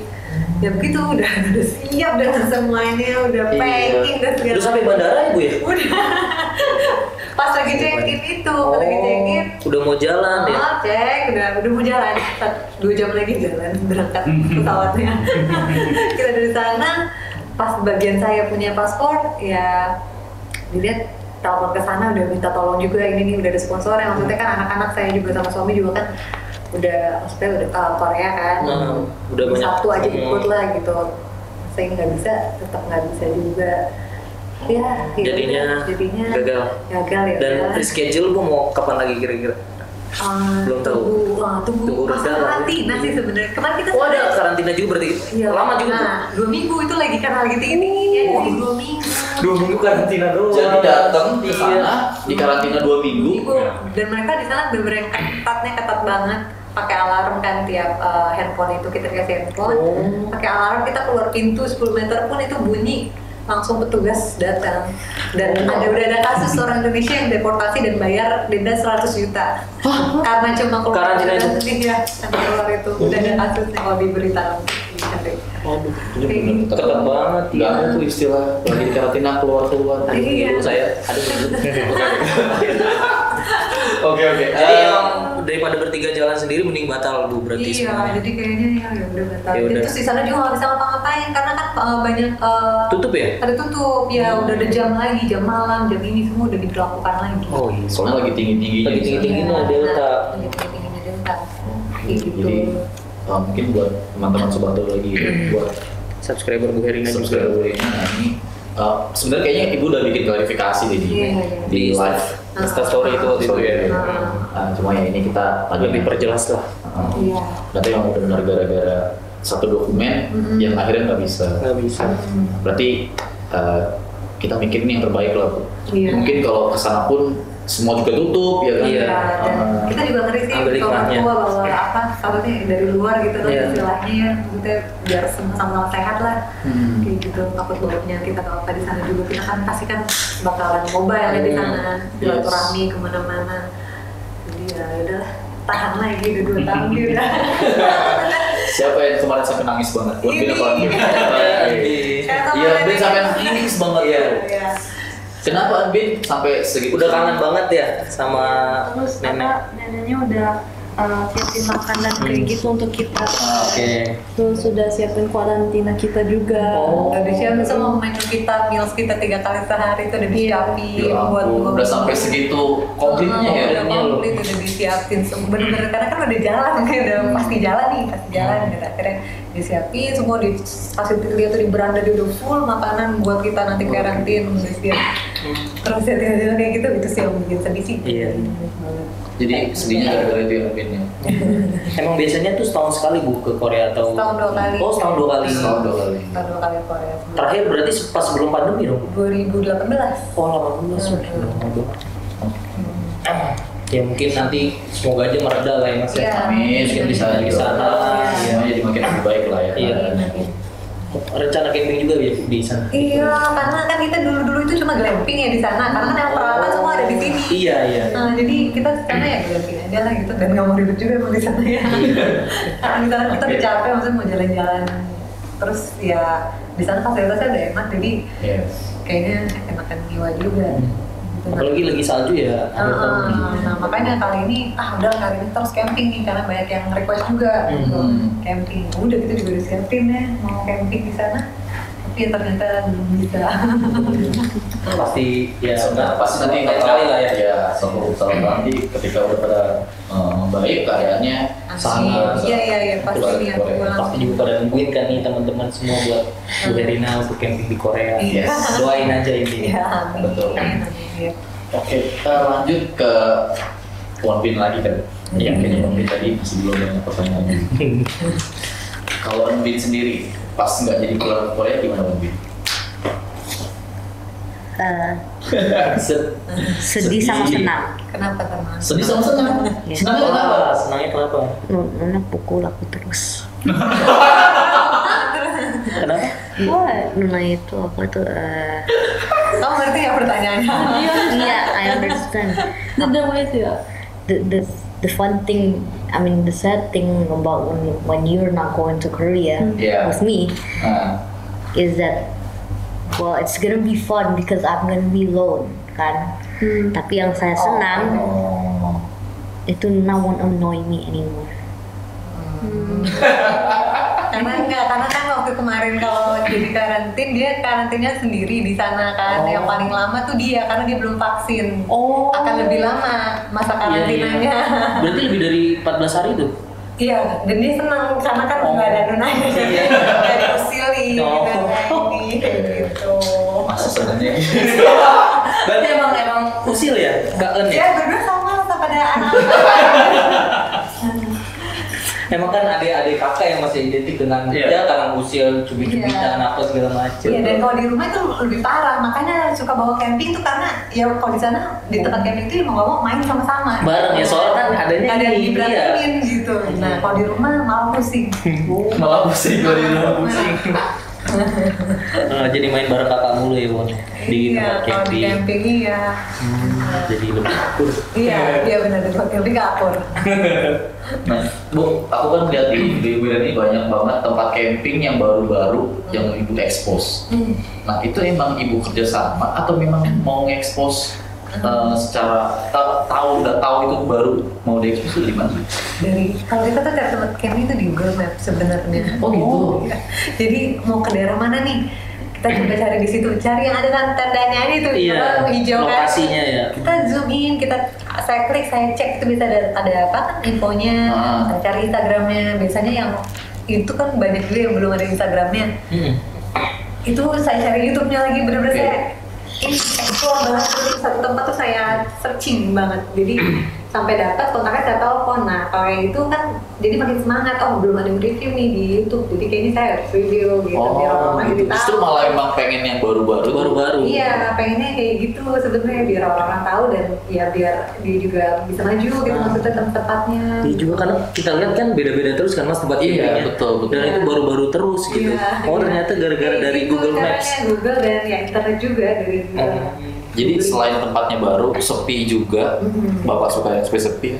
ya begitu udah siap dengan semuanya, udah packing dan segala Udah sampai bandara ya Bu ya? udah pas lagi check in itu pas lagi check in Udah mau jalan ya? cek udah mau jalan 2 jam lagi jalan berangkat pesawatnya. Kita dari sana pas bagian saya punya paspor ya dilihat telepon ke sana udah minta tolong juga ini nih udah ada sponsor yang maksudnya kan anak-anak saya juga sama suami juga kan udah maksudnya udah ke Korea kan udah banyak satu aja ikut lah gitu, saya nggak bisa tetap nggak bisa juga ya jadinya gagal ya dan reschedule Bu mau kapan lagi kira-kira? Belum tahu. Tunggu masa karantina sih sebenarnya. Kemarin kita ada karantina juga berarti? Iya. Lama juga Nah, 2 minggu itu lagi karena lagi tinggi-tingginya jadi 2 minggu. 2 minggu karantina doang. Jadi datang ke sana di karantina 2 minggu. Dan mereka di sana bener-bener ketat banget. Pakai alarm kan tiap handphone itu kita dikasih handphone. Pakai alarm kita keluar pintu 10 meter pun itu bunyi langsung petugas datang dan udah ada kasus orang Indonesia yang deportasi dan bayar denda 100 juta karena cuma keluar karantina itu ya karena keluar itu udah ada kasusnya kalau diberitakan. deh. Waduh, Ini bener ketat banget Nggak ya. ada tuh istilah lagi di karantina keluar. Iya. Saya ada Oke. Jadi emang daripada bertiga jalan sendiri mending batal Bu berarti Iya, semuanya. jadi kayaknya ya udah batal. Ya udah. Terus di sana juga nggak bisa ngapa-ngapain karena kan banyak Tutup ya? ada tutup ya, udah ada jam lagi, jam malam, jam ini semua udah diberlakukan lagi. Oh iya. Soalnya lagi tinggi-tingginya. Lagi di sana. tinggi-tingginya Delta. Lagi tinggi-tingginya Delta. Kayak gitu. Jadi mungkin buat teman-teman sobat Dol lagi buat Subscriber Bu Herina juga. subscriber ini sebenarnya kayaknya ibu udah bikin klarifikasi di Iya. di live Instastory itu waktu itu ya. cuma ya ini kita lagi Lebih perjelas lah. Iya. Berarti yang benar gara-gara satu dokumen yang akhirnya nggak bisa. Nggak bisa. Berarti kita mikirin yang terbaik lah Bu. Iya. Mungkin kalau kesana pun semua juga tutup ya kan. Iya. Dan kita juga ngeri sih Ambil kalau orang iklannya. tua bawa apa takutnya dari luar gitu kan Iya. istilahnya ya, maksudnya biar sama-sama sehat lah. Kayak gitu, takut bawa penyakit atau apa di sana juga kita kan pasti kan bakalan mobile ya di sana, silaturahmi kemana-mana. Jadi ya udahlah, tahan lagi udah 2 tahun dia udah. Siapa yang kemarin sampai nangis banget? Buat Bin apa? Bin? Iya, Bin sampai nangis banget. Iya. Iya. Kenapa Bin sampai segitu? Udah kangen banget ya sama Terus nenek. neneknya udah siapin makanan kayak gitu untuk kita. Oke. Terus sudah siapin karantina kita juga. Oh. Udah disiapin semua menu kita, meals kita 3 kali sehari itu udah disiapin Ya buat ampun, udah sampai segitu komplitnya ya. Udah komplit, udah disiapin semua bener-bener karena kan udah jalan kayak udah pasti jalan gitu. Akhirnya disiapin semua di fasilitas dia tuh di beranda dia udah full makanan buat kita nanti karantin udah siap. Terus ya tiba-tiba kayak gitu itu sih yang bikin sedih sih. Iya. Jadi sedihnya gara-gara itu ya Bin ya. Emang biasanya tuh setahun sekali Bu ke Korea atau? Setahun 2 kali. Oh, setahun 2 kali. Setahun 2 kali. Kita 2 kali Korea. Terakhir berarti pas sebelum pandemi dong? 2018. Oh, 18 sudah. Ya mungkin nanti semoga aja mereda lah ya Mas ya. Iya. Amin, mungkin bisa di sana. Iya, jadi makin lebih baik lah ya. Iya. Rencana camping juga ya di sana. Iya, karena kan kita dulu itu cuma glamping ya di sana, karena kan yang peralatan semua ada di sini. Iya, iya. Nah, jadi kita di sana ya glamping aja lah gitu, dan nggak mau ribet juga emang di sana ya. Karena di sana kita udah capek, maksudnya mau jalan-jalan. Terus ya di sana fasilitasnya udah enak, jadi Yes. kayaknya enakan jiwa juga. Gitu. Apalagi lagi salju ya. Nah, makanya kali ini udah kali ini terus camping nih karena banyak yang request juga gitu. Camping. Udah kita juga disiapin ya mau camping di sana. Tapi ya ternyata belum bisa. Pasti ya Pasti nanti lain kali lah ya. Ya, suatu saat nanti ketika udah pada membaik keadaannya sana. Iya, pasti pulang nih ke aku Korea. pulang. Pasti juga pada nungguin kan nih teman-teman semua buat Bu Herina untuk camping di Korea. Iya. Doain aja intinya. Iya, amin. Betul. Amin. Iya. Oke, kita lanjut ke Won Bin lagi kan. Iya, kayaknya Won Bin tadi masih belum banyak pertanyaan. Kalau Won Bin sendiri, pas nggak jadi pulang ke Korea gimana Won Bin? Sedih sama senang. Kenapa teman? Sedih sama senang. Iya. Senangnya kenapa? Senangnya kenapa? Nona pukul aku terus. Kenapa? Nona itu apa tuh? Kamu ngerti ya pertanyaannya? Iya, I understand. The way ya. The fun thing, I mean the sad thing about when you're not going to Korea Yeah. with me Nah, is that well it's gonna be fun because I'm gonna be alone kan. Tapi yang saya senang oh. itu no one annoy me anymore. Karena kan waktu kemarin kalau jadi karantin dia karantinnya sendiri di sana kan. Yang paling lama tuh dia karena dia belum vaksin. Akan lebih lama masa karantinanya. Berarti lebih dari 14 hari tuh? Iya, dan dia senang karena kan nggak ada nunanya, nggak diusili, gitu. Masa senangnya Berarti emang usil ya? Kaen ya? Ya berdua sama pada anak. Emang kan adik-adik kakak yang masih identik dengan dia karena usil, cubit-cubitan, apa segala macam. Iya, dan kalau di rumah itu lebih parah, makanya suka bawa camping tuh karena ya kalau di sana di tempat camping itu mau nggak mau main sama-sama. Bareng ya, soalnya kan adanya ada yang ini, diberantemin gitu. Nah kalau di rumah malah pusing. malah pusing kalau di rumah pusing. Jadi main bareng kakak mulu ya Won di Iya, tempat kalau di camping. camping iya. Jadi lebih akur. Iya benar di tempat camping nggak akur. Nah, Bu, aku kan lihat di Wiran ini banyak banget tempat camping yang baru-baru yang Ibu expose. Nah, itu emang Ibu kerjasama atau memang mau nge-expose secara udah tahu itu baru mau di-expose itu di mana? Dari kalau kita tuh cari tempat camping itu di Google Maps sebenarnya. Oh, gitu. Iya. Jadi mau ke daerah mana nih? Kita coba cari di situ, cari yang ada kan tandanya itu Iya, hijau kan. lokasinya ya. Kita zoom in, saya klik, saya cek itu bisa ada apa kan infonya, saya cari Instagramnya. Biasanya yang itu kan banyak juga yang belum ada Instagramnya. Itu saya cari YouTube-nya lagi, bener-bener saya explore banget. Jadi satu tempat tuh saya searching banget. Jadi sampai dapat kontaknya saya telepon. Nah kalau yang itu kan jadi makin semangat. Oh belum ada yang review nih di YouTube. Jadi kayaknya saya harus review gitu. Biar orang-orang jadi tahu. Justru malah emang pengen yang baru-baru. Iya, pengennya kayak gitu sebenarnya biar orang-orang tahu dan ya biar dia juga bisa maju gitu maksudnya tempatnya. Iya juga karena kita lihat kan beda-beda terus kan Mas tempat Iya, campingnya. betul. Dan itu baru-baru terus gitu. Iya, Oh ternyata gara-gara Kayak dari gitu Google Maps. caranya, Google dan ya internet juga dari Google. Jadi selain tempatnya baru, sepi juga. Bapak suka yang sepi-sepi.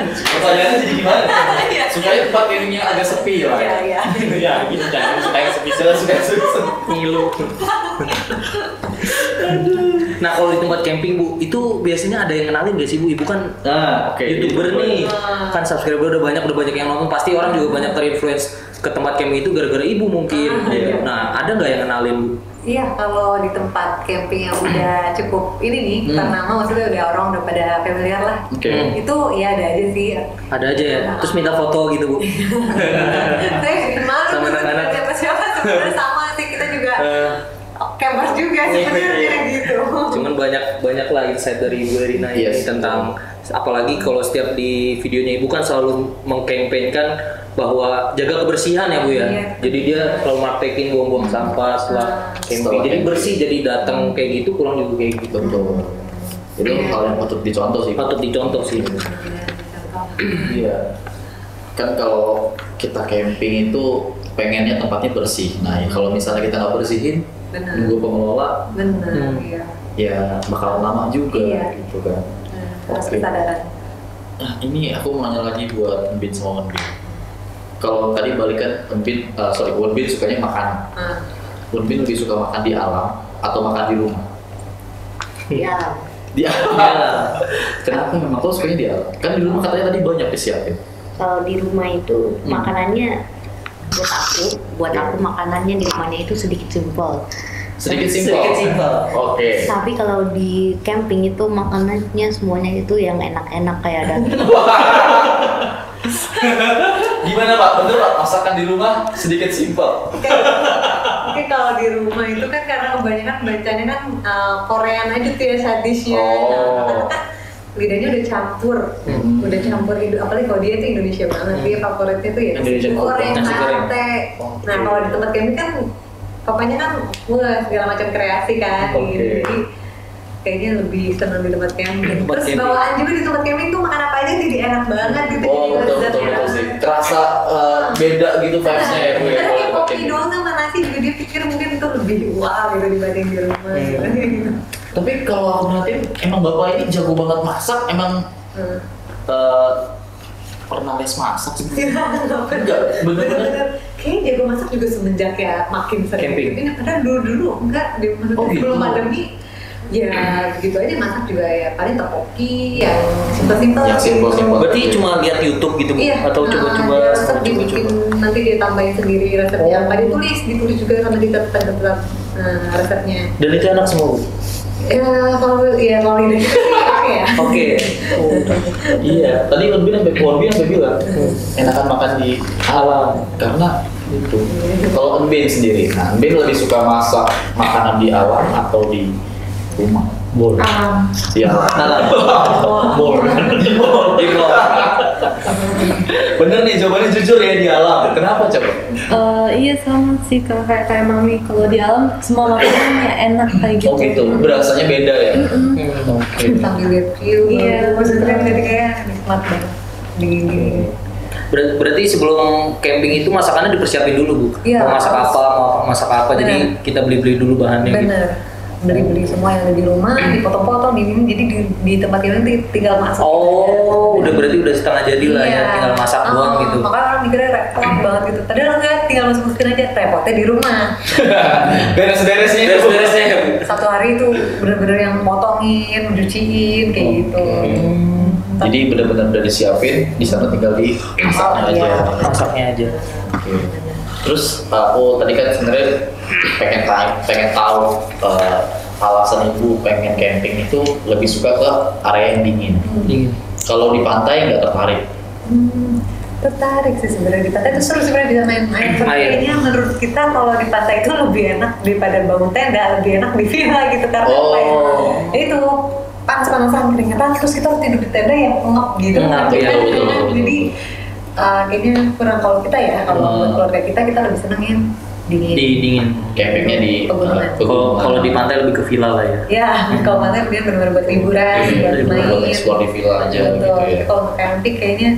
Pertanyaannya jadi gimana? Suka tempat yang agak sepi lah. Iya. Ya, gitu jangan suka yang sepi. Suka Ngilu. Nah kalau di tempat camping Bu, itu biasanya ada yang kenalin gak sih Bu? Ibu kan YouTuber nih, kan subscriber udah banyak yang nonton. Pasti orang juga banyak terinfluence ke tempat camping itu gara-gara Ibu mungkin. Nah ada nggak yang kenalin Bu? Iya, kalau di tempat camping yang udah cukup ini nih, ternama maksudnya udah orang udah pada familiar lah. Itu ya ada aja sih. Ada aja ya. Terus minta foto gitu Bu. Saya bikin malu Sama gitu, anak-anak. siapa sebenarnya sama sih kita juga campers juga sebenarnya gitu. Cuman banyak lah insight dari Ibu Erina ini tentang apalagi kalau setiap di videonya Ibu kan selalu mengkampanyekan bahwa jaga kebersihan ya Bu ya. Iya. Jadi dia selalu marketing buang-buang sampah setelah camping. Jadi bersih, jadi datang kayak gitu pulang juga kayak gitu. Betul. Itu hal yang patut dicontoh sih. Patut dicontoh sih. Iya. Kan kalau kita camping itu pengennya tempatnya bersih. Nah, kalau misalnya kita nggak bersihin, nunggu pengelola, Iya. ya bakal lama juga gitu kan. Harus kesadaran. Nah, ini aku mau nanya lagi buat Mbin sama Wenbin. Kalau tadi balikan Wenbin sukanya makan. Wenbin lebih suka makan di alam atau makan di rumah? Ya, Di alam. Kenapa memang kau sukanya di alam? Kan di rumah katanya tadi banyak disiapin. kalau di rumah itu makanannya buat aku makanannya di rumahnya itu sedikit simpel. Sedikit simpel. Oke. Tapi kalau di camping itu makanannya semuanya itu yang enak-enak kayak ada. Gimana Pak? Bener Pak? Masakan di rumah sedikit simpel. Mungkin kalau di rumah itu kan karena kebanyakan bacanya kan Korean aja tuh ya sadisnya. Nah, kan lidahnya udah campur, apalagi kalau dia itu Indonesia banget, dia favoritnya tuh ya nasi goreng, sate. Nah kalau di tempat camping kan papanya kan segala macam kreasi kan, gitu. Jadi kayaknya lebih senang di tempat camping. Terus bawaan juga di tempat camping tuh makan apa aja jadi enak banget gitu. Betul sih. Terasa beda gitu vibes-nya ya Bu ya. Kayak kopi doang sama nasi juga dia pikir mungkin itu lebih wow gitu dibanding di rumah gitu. Tapi kalau aku perhatiin, emang Bapak ini jago banget masak, emang pernah les masak sih? Enggak, bener-bener. Kayaknya jago masak juga semenjak ya makin sering Camping. camping. Padahal dulu enggak, sebelum pandemi ya begitu aja masak juga ya paling tteokbokki yang simpel-simpel. Yang simpel-simpel. Berarti cuma lihat YouTube gitu Bu? Iya. Atau coba-coba? Dia resep dibikin nanti dia tambahin sendiri resepnya. Apa ditulis juga sama di catatan resepnya. Dan itu enak semua Bu? Kalau lidahnya sih oke ya. Oke. Iya, tadi Wenbin sampai bilang enakan makan di alam karena itu. Kalau Wenbin sendiri, nah Wenbin lebih suka masak makanan di alam atau di rumah? Boleh. Di alam. Boleh. Bener nih, jawabannya jujur ya di alam. Kenapa coba? Iya sama sih kayak mami, kalau di alam semua makanannya enak kayak gitu. Oh gitu, berasanya beda ya? Oke. Sambil lihat view, Iya, maksudnya jadi kayak nikmat banget. Dingin. Berarti sebelum camping itu masakannya dipersiapin dulu Bu. Iya, Mau masak harus. apa, mau masak apa. Jadi Bener. kita beli-beli dulu bahannya gitu. Bener. Beli semua yang ada di rumah, dipotong-potong, jadi di tempat ini tinggal masak. Oh, udah berarti udah setengah jadi lah ya, Iya. tinggal masak doang gitu. Makanya orang mikirnya repot banget gitu. Padahal enggak, tinggal masukin aja, repotnya di rumah. Beres-beresnya. Beres-beresnya ya Bu. Satu hari itu bener-bener yang motongin, nyuciin kayak gitu. Jadi benar-benar udah disiapin, di sana tinggal di masaknya Oh, iya. aja. Masaknya aja. Oke. Terus aku tadi kan sebenarnya pengen tahu alasan ibu pengen camping itu lebih suka ke area yang dingin. Dingin. Kalau di pantai nggak tertarik. Tertarik sih sebenarnya di pantai itu seru sebenarnya bisa main air. Tapi Air. kayaknya menurut kita kalau di pantai itu lebih enak daripada bangun tenda, lebih enak di villa gitu karena apa ya? Ya itu panas-panasan keringetan terus kita harus tidur di tenda yang ngap gitu. Ngap, iya, betul. Jadi kayaknya kurang kalau kita ya kalau buat keluarga kita lebih senengin dingin. Dingin. Campingnya di Pegunungan. Kalau di pantai lebih ke villa lah ya. Ya, kalau pantai dia benar-benar buat liburan, buat main. buat explore di villa aja Betul. gitu ya. Tapi kalau untuk camping kayaknya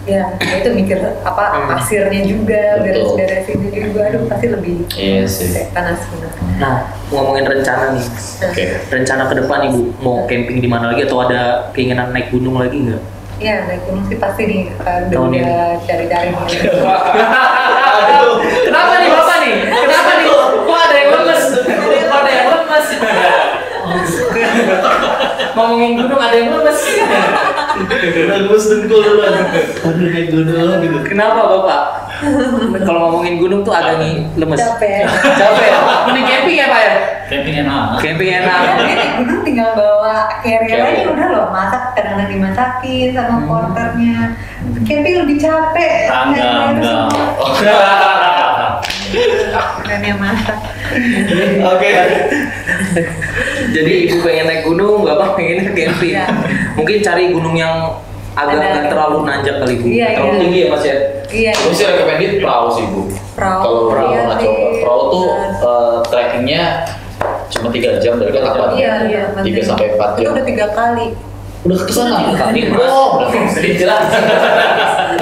ya itu mikir apa pasirnya juga, Betul. beres-beresin juga, aduh pasti lebih Iya sih. panas benar. Nah, ngomongin rencana nih. Oke. Rencana ke depan Ibu mau camping di mana lagi atau ada keinginan naik gunung lagi nggak? Iya, naik gunung sih pasti nih, Tahun ini. udah cari-cari nih. Aduh. Kenapa nih Bapak nih? Kenapa nih? Kok ada yang lemes? Kok ada yang lemes? Ngomongin gunung ada yang lemes. Bagus dengkul dulu. Aduh naik gunung gitu. Kenapa Bapak? Kalau ngomongin gunung tuh agak nih lemes. Capek. Capek ya? Mending camping ya Pak ya? Camping enak. Camping enak. Nah, ini naik gunung tinggal bawa carrier aja Carrier. udah loh, masak kadang-kadang dimasakin sama porternya. Camping lebih capek. Enggak. Keren yang masak. Oke. Jadi Ibu pengen naik gunung, Bapak pengen camping. Iya. Mungkin cari gunung yang agak Ada. nggak terlalu nanjak kali Bu. Iya, Terlalu iya. tinggi ya Mas ya? Iya. Aku sih recommended perahu sih Bu. Perahu. Kalau perahu Iya nggak sih. coba. Perahu tuh trekkingnya cuma 3 jam dari Ketapang. Iya, iya. 3 sampai 4 Itu jam. udah 3 kali. Udah ke sana Kali Mas. Oh, udah sering jelas.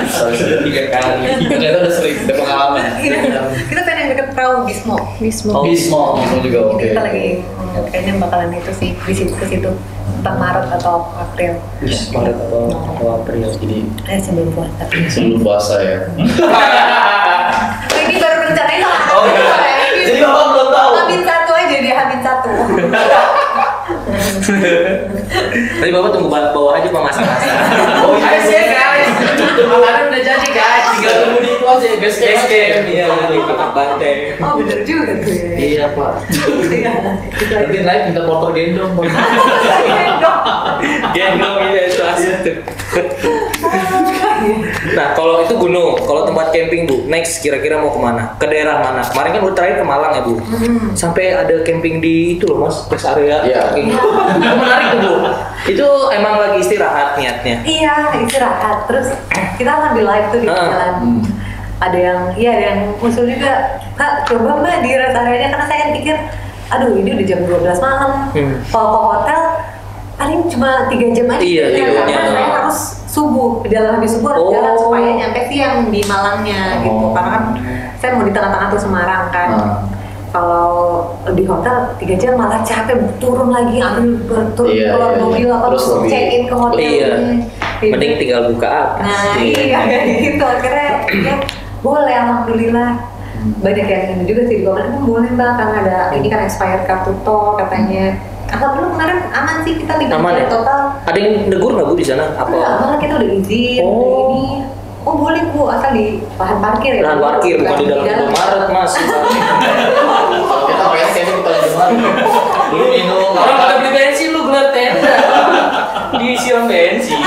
Sudah 3 kali. Ternyata udah sering, udah pengalaman. Kita pengen yang deket perahu Bismo. Bismo. Oh, Bismo juga oke. Kita lagi kayaknya bakalan itu sih di situ ke situ entah Maret atau April. Maret atau April. Jadi Sebelum puasa. sebelum puasa ya. Ini baru rencanain lah. Oh, iya. Jadi Bapak belum tahu. Hamin 1 aja dia Hamin 1. Tapi Bapak tunggu bawah aja Pak masak-masak. Oh, iya. Guys ya guys. Makanan udah jadi guys. Tinggal tunggu di itu aja guys. Guys game. Iya, di tempat banteng. Oh bener juga tuh ya. Iya Pak. Iya. Nanti naik minta motor gendong. Gendong iya itu asli tuh. Nah kalau itu gunung, kalau tempat camping Bu, next kira-kira mau kemana? Ke daerah mana? Kemarin kan udah terakhir ke Malang ya Bu. Sampai ada camping di itu loh Mas, rest area. Iya. Camping. Itu menarik tuh Bu. Itu emang lagi istirahat niatnya. Iya istirahat. Terus kita sambil live tuh di jalan. Ada yang, iya ada yang usul juga, Kak coba Mbak di rest area karena saya kan pikir, aduh ini udah jam 12 malam, kalau ke hotel paling cuma 3 jam aja. Iya, karena iya. saya harus subuh, jalan habis subuh harus jalan supaya nyampe siang di Malangnya gitu, karena kan saya mau di tengah-tengah tuh Semarang kan. Kalau di hotel 3 jam malah capek turun lagi ambil keluar mobil apa terus terus lebih- check in ke hotel. Iya. Mending tinggal buka atas. Nah iya kayak gitu akhirnya ya boleh alhamdulillah banyak yang ini juga sih gue bilang boleh Mbak karena ada ini kan expired kartu tol katanya. Alhamdulillah kemarin aman sih kita Aman ya? total. Ada yang negur nggak Bu di sana? Enggak, Apa? malah kita udah izin udah ini. Oh boleh Bu asal di lahan parkir ya. Lahan parkir bukan di dalam Indomaret Mas. Kalau kita pengen kayaknya kita di mana? Dulu minum. Orang pada beli bensin lu gelar tenda. Disiram bensin.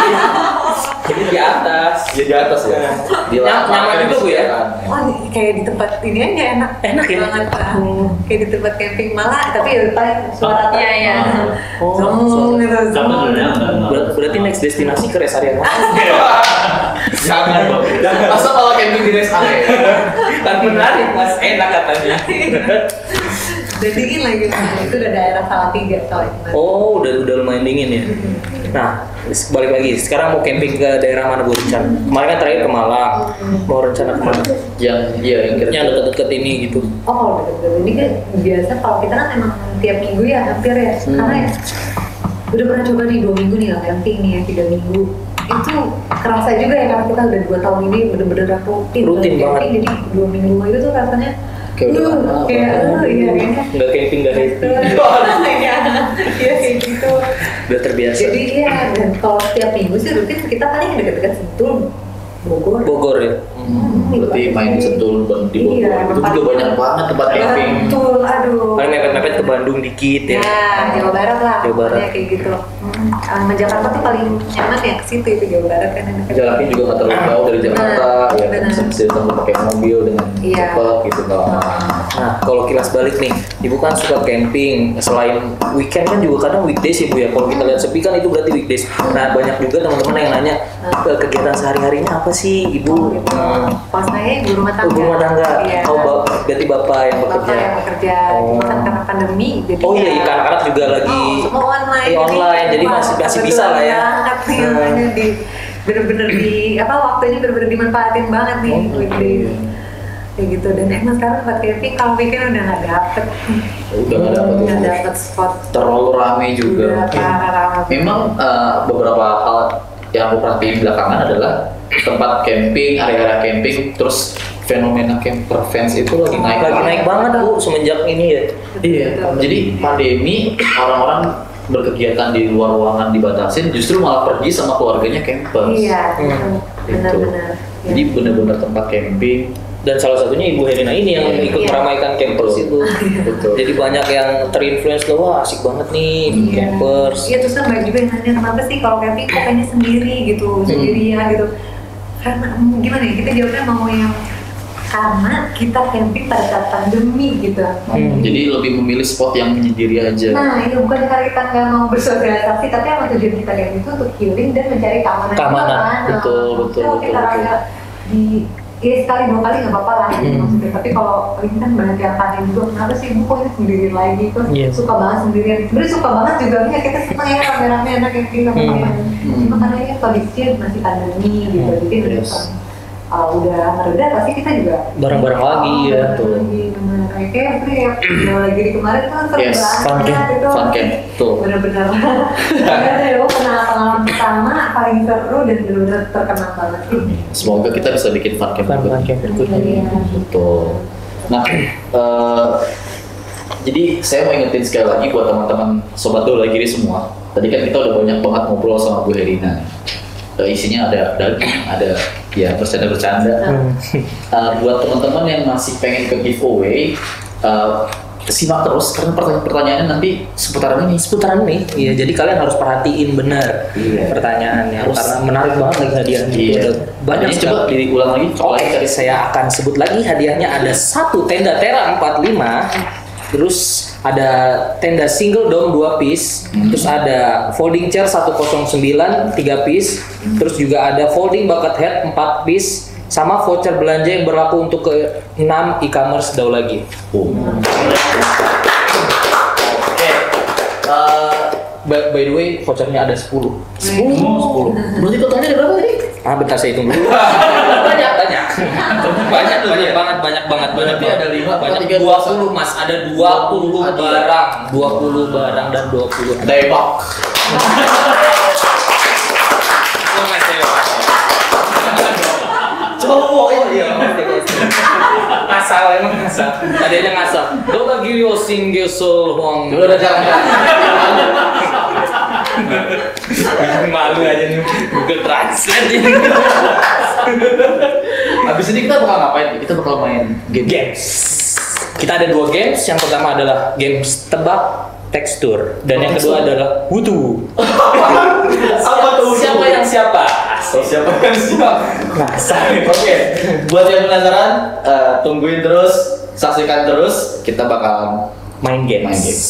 Jadi di atas. Ya di atas ya. Di Nyaman juga Bu ya? Wah kayak di tempat ini aja enak. Enak ya? Banget. Kayak di tempat camping malah tapi ya paling suara Iya, iya. Zong gitu. zong. Berarti next destinasi ke rest area Mas. Jangan dong. Masa kalau camping di rest area? Kan menarik Mas, enak katanya. Dan dingin lagi, itu udah daerah Salatiga soalnya. Oh, udah lumayan dingin ya. Nah, balik lagi. Sekarang mau camping ke daerah mana Bu rencana? Kemarin kan terakhir ke Malang. Mau rencana kemana? Yang Yang deket-deket ini gitu. Oh kalau deket-deket ini kan biasa kalau kita kan emang tiap minggu ya hampir ya. Karena ya udah pernah coba nih 2 minggu nih nggak camping nih ya 3 minggu. Itu kerasa juga ya karena kita udah 2 tahun ini bener-bener rutin Rutin banget. camping, jadi 2 minggu itu tuh rasanya Kayak udah lama. iya kayaknya Nggak camping, nggak happy. iya kayak gitu. Udah terbiasa. Jadi iya, dan kalau setiap minggu sih rutin kita paling deket-deket Sentul, Bogor. Bogor ya. Berarti main Sentul dan di Bogor. Iya, Itu juga banyak banget tempat camping. Betul, aduh. Paling mepet-mepet ke Bandung dikit ya. Ya, Jawa Barat lah. Jawa Barat. Pokoknya kayak gitu. Sama Jakarta tuh paling nyaman ya ke situ itu Jawa Barat kan. Jalannya juga nggak terlalu jauh dari Jakarta, ya benar. bisa ditambah pakai mobil dengan Iya. cepat gitu kan. Nah, kalau kilas balik nih, Ibu kan suka camping. Selain weekend kan juga kadang weekdays ya Bu ya. Kalau kita lihat sepi kan itu berarti weekdays. Nah, banyak juga teman-teman yang nanya kegiatan sehari-harinya apa sih Ibu? Kalau saya ibu rumah tangga. Ibu rumah tangga. Iya. Oh, berarti Bapak yang bekerja. Bapak yang bekerja. Oh. Cuma kan karena pandemi jadi Oh iya, ya- anak-anak juga lagi semua online. online, jadi masih bisa lah ya. Banget nih, makanya bener-bener di apa waktunya bener-bener dimanfaatin banget nih weekdays. Kayak gitu, dan emang sekarang buat camping kalau weekend udah nggak dapet Udah nggak dapat nggak tuh. dapet spot. Terlalu ramai juga. Udah parah. Memang beberapa hal yang aku perhatiin belakangan adalah tempat camping, area-area camping, terus fenomena camper fans itu lagi naik. Lagi naik banget Bu semenjak ini ya. Iya. Jadi pandemi orang-orang berkegiatan di luar ruangan dibatasin, justru malah pergi sama keluarganya camper. Iya, benar-benar. Jadi benar-benar tempat camping. Dan salah satunya Ibu Herina ini yang ikut Iya. meramaikan campers itu. Betul. Jadi banyak yang terinfluence loh, wah asik banget nih campers. Iya, terus kan banyak juga yang nanya kenapa sih kalau camping kok kayaknya sendiri gitu, sendirian gitu. Karena gimana ya, kita jawabnya mau yang karena kita camping pada saat pandemi gitu. Jadi lebih memilih spot yang menyendiri aja. Nah, itu bukan karena kita nggak mau bersosialisasi, tapi emang tujuan kita camping itu untuk healing dan mencari keamanan. Keamanan, juga, kan. betul, Nah, betul, kalau kita betul. rasa di sekali 2 kali nggak apa-apa lah maksudnya. Tapi kalau ini kan banyak yang tanya juga kenapa sih ibu kok ini sendiri lagi kok suka banget sendirian. Sebenarnya suka banget juga ya, kita senang ya rame-rame enak camping sama teman. Cuma karena ini kondisinya masih pandemi gitu, jadi udah mereda pasti kita juga Bareng-bareng lagi ya. lagi bener kayak yang lagi di kemarin kan seru Yes, fun banget camp, itu Fun camp, tuh. bener-bener bener ya pengalaman pertama paling seru dan bener-bener terkenal banget sih. Semoga kita bisa bikin fun camp. Fun camp berikutnya. Iya. Betul. Nah, jadi saya mau ingetin sekali lagi buat teman-teman sobat Dola Giri semua. Tadi kan kita udah banyak banget ngobrol sama Bu Herina. Isinya ada daging, ada ya bercanda-bercanda. Buat teman-teman yang masih pengen ke giveaway, simak terus karena pertanyaannya nanti seputaran ini. Seputaran nih, iya. Jadi kalian harus perhatiin benar pertanyaannya karena menarik banget lagi hadiahnya. Iya. Udah banyak Hadiahnya coba diulang lagi. Oke, saya akan sebut lagi hadiahnya ada 1 tenda Tera 45. Terus ada tenda single dome 2 piece, terus ada folding chair 109 3 piece, terus juga ada folding bucket head 4 piece, sama voucher belanja yang berlaku untuk ke 6 e-commerce Daulagi. Oke. By the way, vouchernya ada 10. 10. Berarti totalnya ada berapa tadi? Bentar saya hitung dulu. banyak banget. Berarti ada 5, Banyak 3, 20 Mas, ada 20 barang, 20 barang dan 20 Tembak. Cowok iya. Ngasal emang ngasal. Tadinya ngasal. Doga Gilio Singgesol Huang. Udah jangan. Malu aja nih Google Translate ini. Habis ini kita bakal ngapain? Kita bakal main Games. Kita ada 2 games. Yang pertama adalah games tebak tekstur dan yang kedua adalah wudu. Apa tuh? Siapa yang siapa? Siapa yang siap? Ngasal. Oke, buat yang penasaran, tungguin terus, saksikan terus. Kita bakal Main games. main games.